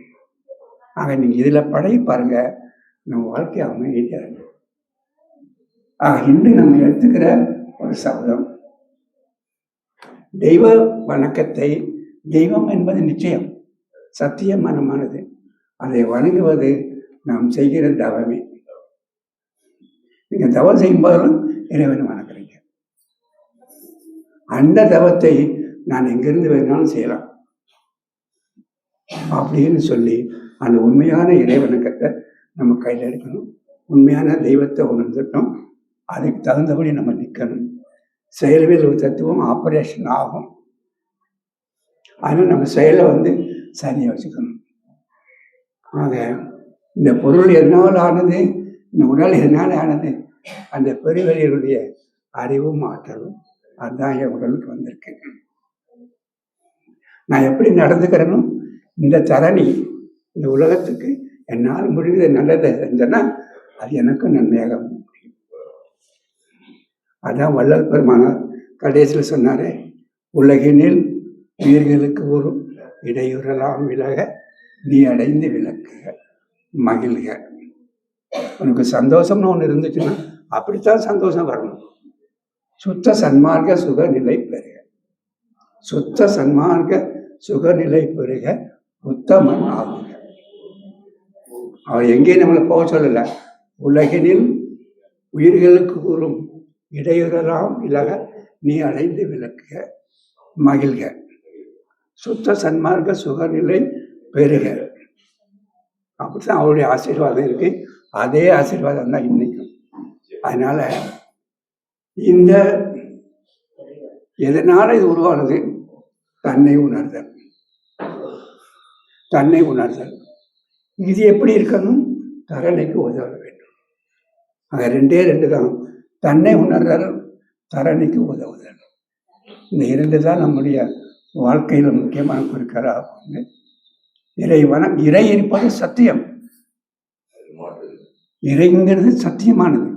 ஆக நீங்க இதுல பழகி பாருங்க, நம்ம வாழ்க்கை அமைதியா இருக்கும். இன்று நம்ம எடுத்துக்கிற ஒரு சபதம், தெய்வ வணக்கத்தை, தெய்வம் என்பது நிச்சயம் சத்தியமானது, அதை வணங்குவது நாம் செய்கிற தவமே. நீங்க தவம் செய்யும் போதெல்லாம் இறைவனை வணங்குறீங்க. அந்த தவத்தை நான் எங்கிருந்து வேணாலும் செய்யலாம் அப்படின்னு சொல்லி அந்த உண்மையான இறை வணக்கத்தை நம்ம கையில் எடுக்கணும். உண்மையான தெய்வத்தை உணர்ந்துட்டோம், அதுக்கு தகுந்தபடி நம்ம நிற்கணும். செயல்வில் ஒரு தத்துவம் ஆப்ரேஷன் ஆகும். அதனால் நம்ம செயலை சரியாக வச்சுக்கணும். ஆக இந்த பொருள் எதனால் ஆனது, இந்த உடல் எதனால் ஆனது, அந்த பெருவெளியினுடைய அறிவும் ஆற்றலும் அதுதான் என் உடலுக்கு வந்திருக்கு. நான் எப்படி நடந்துக்கிறேனோ, இந்த தரணி, இந்த உலகத்துக்கு என்னால் முடிந்த நல்லதை செஞ்சேன்னா அது எனக்கும் நன்மையாக முடியும். அதான் வள்ளல் பெருமானார் கடைசியில் சொன்னாரே, உலகினில் உயிர்களுக்கு ஒரு இடையூறலாம் விலக நீ அடைந்து விளக்குக மகிழ்க. உனக்கு சந்தோஷம்னு ஒன்று இருந்துச்சுன்னா அப்படித்தான் சந்தோஷம் வரணும். சுத்த சன்மார்க்க சுக நிலை பெறுக. சுத்த சன்மார்க்க சுகநிலை பெறுக உத்தமன் ஆகுக. அவர் எங்கேயும் நம்மளை போக சொல்லல. உலகினில் உயிர்களுக்கு கூறும் இடையூறலாம் இலக நீ அடைந்து விளக்குக மகிழ்க சுத்த சன்மார்க்க சுகநிலை பெறுக. அப்படித்தான் அவருடைய ஆசீர்வாதம் இருக்கு. அதே ஆசீர்வாதம் தான் இன்னைக்கும். அதனால இந்த எதனால இது உருவானது? தன்னை உணர்தல். தன்னை உணர்தல் இது எப்படி இருக்கணும்? தரணைக்கு உதவ வேண்டும். அது ரெண்டு தான். தன்னை உணர்தல், தரணைக்கு உதவுதல். இந்த 2 தான் நம்முடைய வாழ்க்கையில் முக்கியமான குறிக்கோளாக வந்து இறை இருப்பது சத்தியம். இறைங்கிறது சத்தியமானது,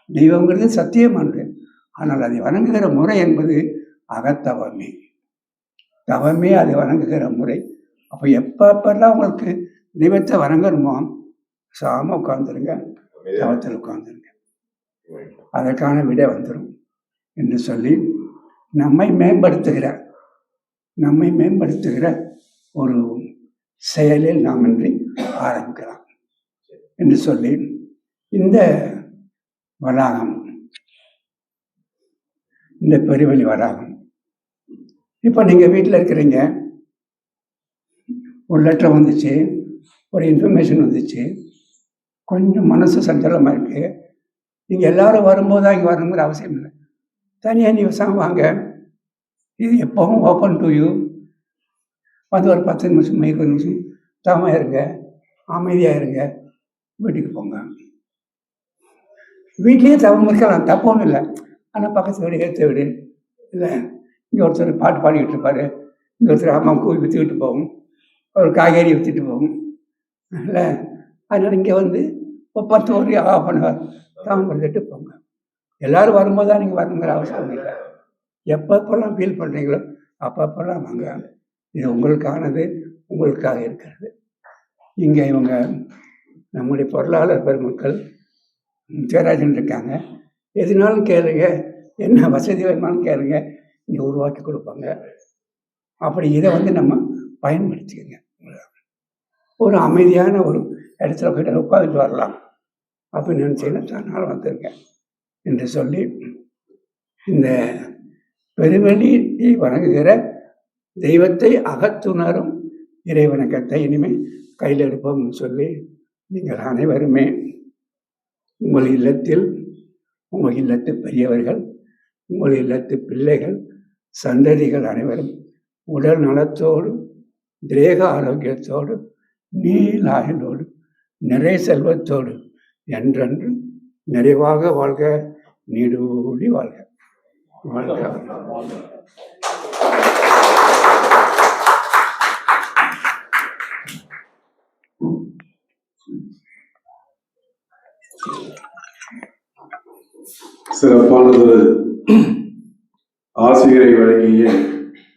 தெய்வங்கிறது சத்தியமானது. ஆனால் அதை வணங்குகிற முறை என்பது அகத்தவமே. தவமே அதை வணங்குகிற முறை. அப்போ எப்பெல்லாம் உங்களுக்கு தெய்வத்தை வணங்கணுமோ சாம உட்கார்ந்துருங்க, தவத்தில் உட்கார்ந்துருங்க, அதற்கான விடை வந்துடும் என்று சொல்லி நம்மை மேம்படுத்துகிற ஒரு செயலில் நாம் இன்றி ஆரம்பிக்கலாம் என்று சொல்லி இந்த வளாகம், இந்த பெருவெளி வளாகம். இப்போ நீங்கள் வீட்டில் இருக்கிறீங்க, ஒரு லெட்டர் வந்துச்சு, ஒரு இன்ஃபர்மேஷன் வந்துச்சு, கொஞ்சம் மனசு சஞ்சலமாக இருக்குது. நீங்கள் எல்லாரும் வரும்போது தான் இங்கே வரணுங்கிற அவசியம் இல்லை. தனியாக நீ வாங்க, இது எப்பவும் ஓப்பன் டு யூ. வந்து ஒரு 10 நிமிஷம் 20 நிமிஷம் தவமாக இருங்க, அமைதியாக இருங்க, வீட்டுக்கு போங்க. வீட்லேயே தவம் இருக்கலாம், தப்பு ஒன்றும் இல்லை. ஆனால் பக்கத்து வீடு எடுத்த வீடு இல்லை, இங்கே ஒருத்தர் பாட்டு பாடிக்கிட்டு இருப்பார், இங்கே ஒருத்தர் அம்மா கூவி விற்றுக்கிட்டு போகும், ஒரு காய்கறி விற்றுட்டு போகும் இல்லை. அதனால் இங்கே வந்து ஒரு 10 ஒரு ½ மணி நேரம் தவம் இருந்துட்டு போங்க. எல்லோரும் வரும்போது தான் நீங்கள் வரணுங்கிற அவசியம் இல்லை. எப்பப்பெல்லாம் ஃபீல் பண்ணுறீங்களோ அப்பப்பெல்லாம் வாங்க. இது உங்களுக்கானது, உங்களுக்காக இருக்கிறது. இங்கே இவங்க நம்முடைய பொருளாளர் பெருமக்கள் ஜெயராஜன் இருக்காங்க. எதுனாலும் கேளுங்க, என்ன வசதி வேணுமாலும் கேளுங்க, இங்கே உருவாக்கி கொடுப்பாங்க. அப்படி இதை வந்து நம்ம பயன்படுத்திக்கங்க. ஒரு அமைதியான ஒரு இடத்துல போய்ட்டு உட்காந்துட்டு வரலாம் அப்படின்னு நினச்சிங்கன்னா தன்னால் வந்துருங்க என்று சொல்லி இந்த பெருவெளியை வணங்குகிற தெய்வத்தை அகத்துணரும் இறை வணக்கத்தை இனிமேல் கையில் எடுப்போம்னு சொல்லி நீங்கள் அனைவருமே உங்கள் இல்லத்தில், உங்கள் இல்லத்து பெரியவர்கள், உங்கள் இல்லத்து பிள்ளைகள், சந்ததிகள் அனைவரும் உடல் நலத்தோடு, தேக ஆரோக்கியத்தோடு, நீலாயலோடு, நிறை செல்வத்தோடு என்றென்று நிறைவாக வாழ்க, நீடூழி வாழ்க. சிறப்பானதொரு ஆசிரியரை வழங்கிய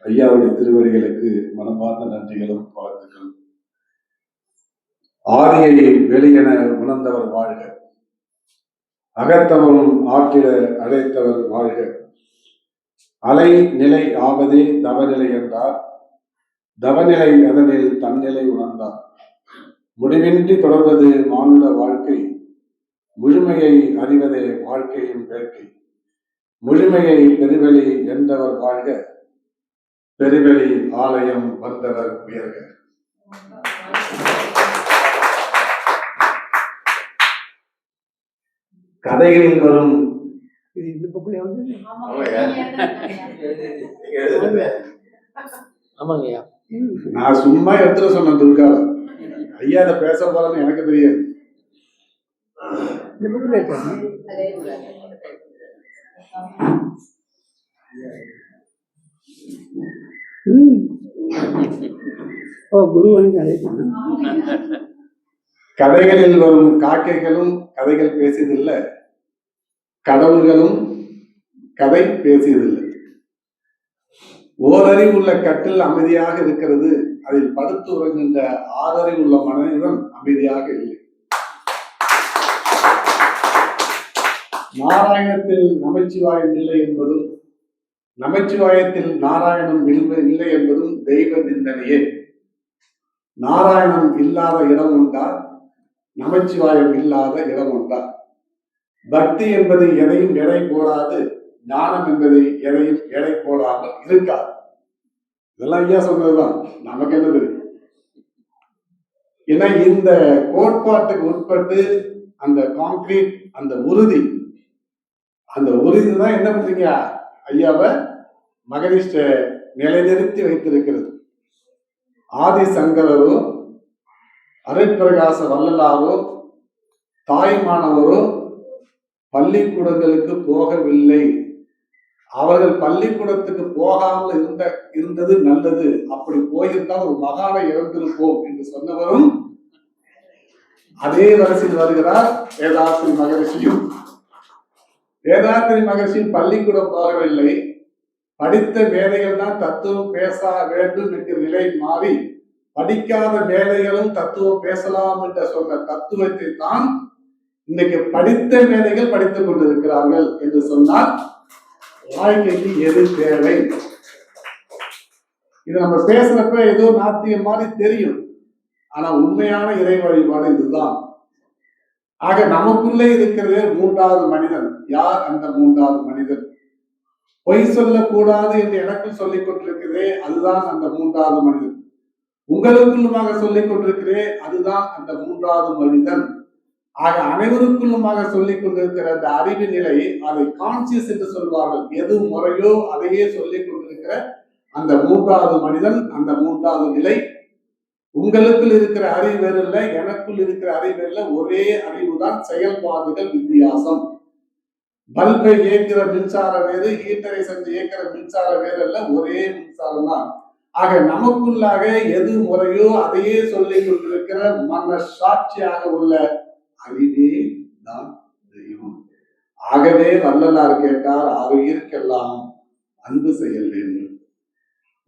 ஐயாவுடைய திருவடிகளுக்கு மனமார்ந்த நன்றிகளும் வாழ்த்துக்களும். ஆதியை வெளியென உணர்ந்தவர் வாழ்க, அகத்தவம் ஆற்றிட அழைத்தவர் வாழ்க. அலை நிலை ஆவதே தவநிலை என்றார், தவநிலை அதனில் தன்னிலை உணர்ந்தார். முடிவின்றி தொடர்வது மானுட வாழ்க்கை, முழுமையை அறிவதே வாழ்க்கையின் வேட்கை. முழுமையை பெருவெளி என்றவர் வாழ்க, பெருவெளி ஆலயம் வந்தவர் உயர்க. கதைகளில் வரும் நான் சும்மா எடுத்துட சொன்னேன் துர்கா. ஐயா அதை பேச போறேன்னு எனக்கு தெரியாது. கதைகளில் வரும் காக்கைகளும் கதைகள் பேசியதில்லை, கடவுள்களும் கதை பேசியதில்லை. ஓரறிவு உள்ள கட்டில் அமைதியாக இருக்கிறது, அதில் படுத்து உறங்குகின்ற 6 அறிவு உள்ள மனிதன் அமைதியாக இல்லை. நாராயணத்தில் நமச்சிவாயம் இல்லை என்பதும், நமச்சிவாயத்தில் நாராயணம் இல்லை என்பதும் தெய்வ நிந்தனையே. நாராயணம் இல்லாத இடம் உண்டா? நமச்சிவாயம் இல்லாத இடம் உண்டா? பக்தி என்பது எதையும் எடை போடாது, ஞானம் என்பது எதையும் எடை போடாமல் இருக்காது. இதெல்லாம் ஐயா சொன்னதுதான், நமக்கு என்ன தெரியும்? ஏன்னா இந்த கோட்பாட்டுக்கு உட்பட்டு அந்த கான்கிரீட், அந்த உறுதி தான் என்ன பண்றீங்க, ஐயாவை மகரிஷ்ட நிலைநிறுத்தி வைத்திருக்கிறது. ஆதி சங்கரரோ அருட்பிரகாச வள்ளலாரோ தாய்மானவரோ பள்ளிக்கூடங்களுக்கு போகவில்லை. அவர்கள் பள்ளிக்கூடத்துக்கு போகாமல் இருந்தது நல்லது. அப்படி போயிருந்தால் ஒரு மகானை இழந்திருப்போம் என்று சொன்னவரும் அதே வரிசையில் வருகிறார் வேதாத்திரி மகரிஷியும். வேதாத்திரி மகரிஷியும் பள்ளிக்கூடம் போகவில்லை. படித்த மேதைகள் தான் தத்துவம் பேச வேண்டும் என்கிற நிலை மாறி படிக்காத மேதைகளும் தத்துவம் பேசலாம் என்று சொன்ன தத்துவத்தை தான் இன்னைக்கு படித்த மேதைகள் படித்துக் கொண்டிருக்கிறார்கள் என்று சொன்னால் வாழ்க்கைக்கு எது தேவை? இது நம்ம பேசுறப்ப ஏதோ நாத்தியம் மாதிரி தெரியும், ஆனா உண்மையான இறை வழிபாடு இதுதான். ஆக நமக்குள்ளே இருக்கிறதே மூன்றாவது மனிதன். யார் அந்த மூன்றாவது மனிதன்? பொய் சொல்லக்கூடாது என்று எனக்கு சொல்லிக் கொண்டிருக்கிறதே, அதுதான் அந்த மூன்றாவது மனிதன். உங்களுக்குள்ளுமாக சொல்லிக் கொண்டிருக்கிறே, அதுதான் அந்த மூன்றாவது மனிதன். ஆக அனைவருக்குள்ளுமாக சொல்லிக் கொண்டிருக்கிற அந்த அறிவு நிலை, அதை கான்சியஸ் என்று சொல்வார்கள். எது முறையோ அதையே சொல்லிக் கொண்டிருக்கிற அந்த மூன்றாவது மனிதன், அந்த மூன்றாவது நிலை. உங்களுக்குள் இருக்கிற அறிவு வேறு இல்லை, எனக்குள் இருக்கிற அறிவு இல்லை. ஒரே அறிவுதான், செயல்பாடுகள் வித்தியாசம். பல்பை இயக்கிற மின்சாரம் வேறு, ஹீட்டரை சென்று இயக்கிற மின்சாரம் வேறு அல்ல, ஒரே மின்சாரம் தான். ஆக நமக்குள்ளாக எது முறையோ அதையே சொல்லிக் கொண்டிருக்கிற மன சாட்சியாக உள்ள அறிவே தான் தெய்வம். ஆகவே வள்ளலார் கேட்டார், ஆறுயிர்க்கெல்லாம் அன்பு செயல் வேண்டும்.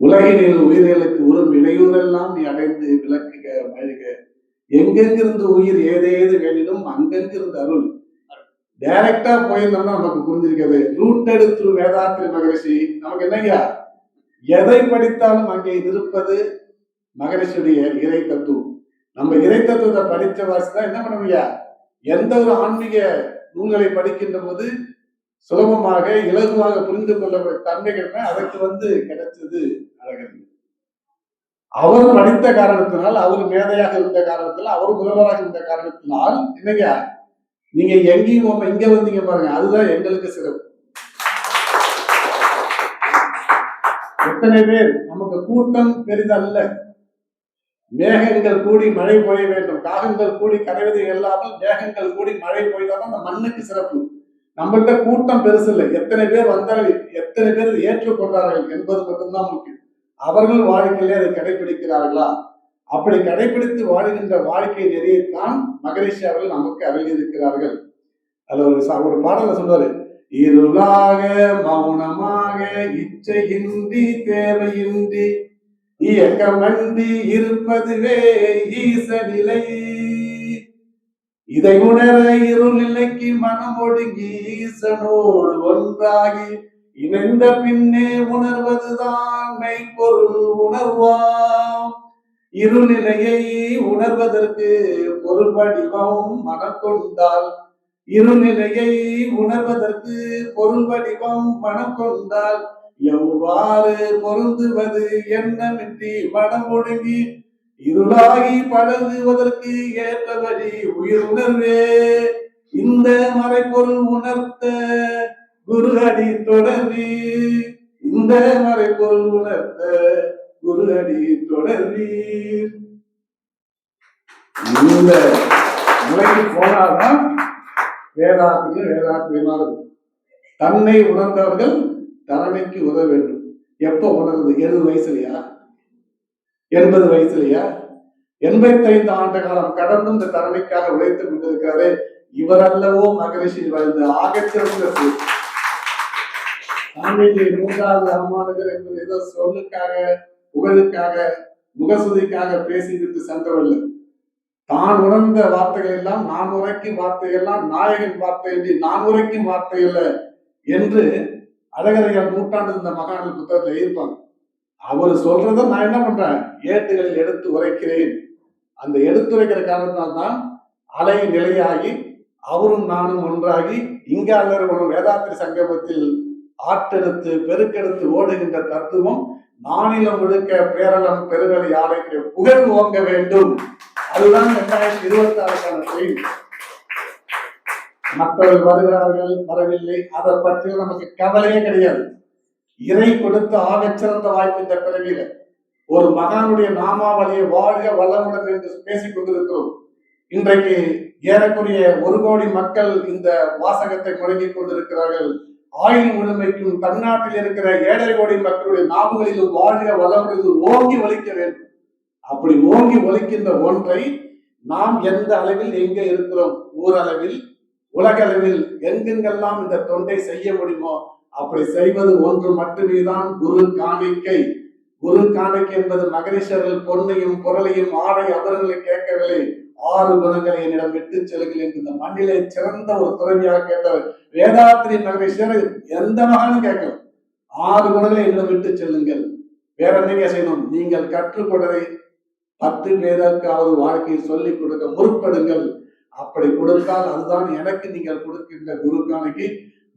உலகினில் உயிர்களுக்கு உறும் இடையூறெல்லாம் நீ அடைந்து விளக்குக மழுக. எங்கெங்கிருந்து உயிர் ஏதேது வேண்டினும் அங்கெங்கிருந்து அருள். டைரக்டா போயிருந்தோம்னா நமக்கு புரிஞ்சிருக்கிறது. ரூட்டட் த்ரூ வேதாத்திரி மகரிஷி. நமக்கு என்னையா, எதை படித்தாலும் அங்கே இருப்பது மகரிஷியுடைய இறை தத்துவம். நம்ம இறை தத்துவத்தை படித்த வாசிதான் என்ன பண்ணுவீங்க, எந்த ஒரு ஆன்மீக நூல்களை படிக்கின்ற போது சுலபமாக இலகுவாக புரிந்து கொள்ளக்கூடிய தன்மைகள் அதற்கு கிடைச்சது அழகர். அவர் படித்த காரணத்தினால், அவர் மேதையாக இருந்த காரணத்தினால், அவர் முதல்வராக இருந்த காரணத்தினால் என்னையா, நீங்க எங்கேயும் இங்க வந்தீங்க பாருங்க, அதுதான் எங்களுக்கு சிறப்பு. எத்தனை பேர், நமக்கு கூட்டம் பெரிதல்ல. மேகங்கள் கூடி மழை பொழிய வேண்டும், காகங்கள் கூடி கரைவது இல்லாமல் மேகங்கள் கூடி மழை பொய்தான் அந்த மண்ணுக்கு சிறப்பு. நம்மள்கிட்ட கூட்டம் பெருசு இல்லை, எத்தனை பேர் வந்தார்கள், எத்தனை பேர் ஏற்றுக்கொண்டார்கள் என்பது மட்டும்தான் முக்கியம். அவர்கள் வாழ்க்கையிலே அதை கடைபிடிக்கிறார்களா? அப்படி கடைபிடித்து வாழ்கின்ற வாழ்க்கை நெறியைத்தான் மகரிஷி அவர்கள் நமக்கு அருளியிருக்கிறார்கள். அதுல ஒரு பாடல சொல்றாரு, இருளாக மௌனமாக இச்சையின்றி தேவையின்றி இயக்கமன்றி இருப்பதுவே ஈச நிலை. இதை உணர இருள் நிலைக்கு மனம் ஒடுங்கி ஈசனோடு ஒன்றாகி இணைந்த பின்னே உணர்வதுதான் மெய்ப்பொருள் உணர்வாம். இருநிலையை உணர்வதற்கு பொருள் வடிவம் மனம் கொண்டால், இருநிலையை உணர்வதற்கு பொருள் வடிவம் மனம் கொண்டால் எவ்வாறு பொருந்துவது எண்ணமின்றி மனம் ஒடுங்கி இருளாகி பழகுவதற்கு ஏற்ற வழி உயிர் உணர்வே. இந்த மறைப்பொருள் உணர்த்த குரு அடி தொடர்வி, இந்த மறைப்பொருள் உணர்த்த குரு அடி தொடர்வீர். இந்த நிலைக்கு போனால்தான் வேதாத்திரியமாக தன்னை உணர்ந்தவர்கள் தரணைக்கு உதவ வேண்டும். எப்ப உணர்றது? 70 வயசுலையா, 80 வயசுலையா? 85 ஆண்டு காலம் கடந்து இந்த தரணைக்காக உழைத்துக் கொண்டிருக்கிறாரு. இவரல்லவோ மகரிஷி வாழ்ந்த ஆகச்சிறந்த சாமிஜி 3வது ராமானுஜர் என்பது ஏதோ சொல்லுக்காக, புகழுக்காக, முகசுதிக்காக பேசிவிட்டு சென்றவர்கள். தான் உணர்ந்த வார்த்தைகள் எல்லாம், நான் உரைக்கும் வார்த்தை எல்லாம் நாயகன் வார்த்தை என்று, நான் உரைக்கும் வார்த்தை அல்ல என்று அழகரையார் நூற்றாண்டு இந்த மகான் புத்தகத்துல எழுதியிருப்பாங்க. அவர் சொல்றத நான் என்ன பண்றேன், ஏட்டுகளில் எடுத்து உரைக்கிறேன். அந்த எடுத்துரைக்கிற காரணத்தினால்தான் அலை நிலையாகி அவரும் நானும் ஒன்றாகி இங்க அல்லது வேதாத்திரி சங்கமத்தில் ஆற்றெடுத்து பெருக்கெடுத்து ஓடுகின்ற தத்துவம் மாநிலம் முழுக்க பேரளம் பெருவெளி ஆலைக்குரிய புகழ் ஓங்க வேண்டும். அதுதான் 2026க்கான செய்தி. மக்கள் வருகிறார்கள் வரவில்லை, அதை பற்றி நமக்கு கவலையே கிடையாது. இறை கொடுத்த ஆகச்சிறந்த வாய்ப்பு இந்த பிறவியில ஒரு மகானுடைய நாமாவளியை வாழ்க வளமுடன் என்று பேசிக் கொண்டிருக்கிறோம். இன்றைக்கு ஏறக்குறைய 1 கோடி மக்கள் இந்த வாசகத்தை முழங்கிக் கொண்டிருக்கிறார்கள். ஆயுள் முழுமைக்கும் தமிழ்நாட்டில் இருக்கிற 7.5 கோடி மக்களுடைய நாவுகளிலும் வாழ்க வளமுடன் ஓங்கி ஒலிக்க வேண்டும். அப்படி ஓங்கி ஒலிக்கின்ற ஒன்றை நாம் எந்த அளவில் எங்க இருக்கிறோம், ஊரளவில் உலக அளவில் எங்கெங்கெல்லாம் இந்த தொண்டை செய்ய முடியுமோ அப்படி செய்வது ஒன்று மட்டுமே தான் குரு காணிக்கை. குரு காணிக்கை என்பது மகரிஷர்கள் பொன்னையும் பொருளையும் ஆடை அபரங்களை கேட்கவில்லை, 6 குணங்களை என்னிடம் விட்டு செல்லுங்கள் என்று இந்த மண்ணிலே சிறந்த ஒரு துறவியாக கேட்டவர் வேதாத்திரி மகரிஷர். எந்த மகானும் கேட்கல, 6 குணங்களை என்னிடம் விட்டு செல்லுங்கள். வேற என்னங்க செய்யணும், நீங்கள் கற்றுக்கொண்டதை 10 பேருக்காவது வாழ்க்கையில் சொல்லிக் கொடுக்க முற்படுங்கள். அப்படி கொடுத்தால் அதுதான் எனக்கு நீங்கள் கொடுக்கின்ற குரு காணிக்கை.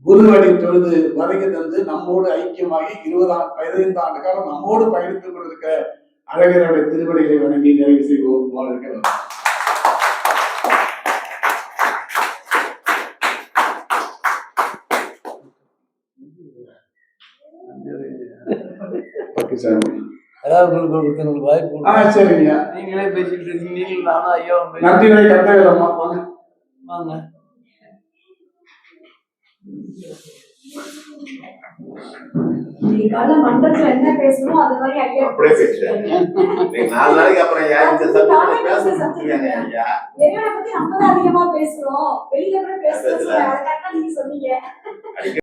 குருவடி தொழுது வருகை தந்து நம்மோடு ஐக்கியமாகி 15 ஆண்டு காலம் நம்மோடு பயணித்துக் கொண்டிருக்கிற அழகருடைய திருவடிகளை வணங்கி நிறைவு செய்வோம். வாழ்கிறோம். உங்களுக்கு வாய்ப்பு சரிங்க, நீங்களே பேசிட்டு இருக்கீங்க. நீங்களும் நானும் ஐயா நன்றி கட்டவில்லம்மா வாங்க வாங்க. மண்டலத்துல என்ன பேசணும் அது மாதிரி ஐயா அப்படியே பேசுறேன். 4 நாளைக்கு அப்புறம் என்னோட பத்தி நம்ம தான் அதிகமா பேசுறோம், வெளியில கூட பேசுறோம். அதை கரெக்டா நீங்க சொன்னீங்க.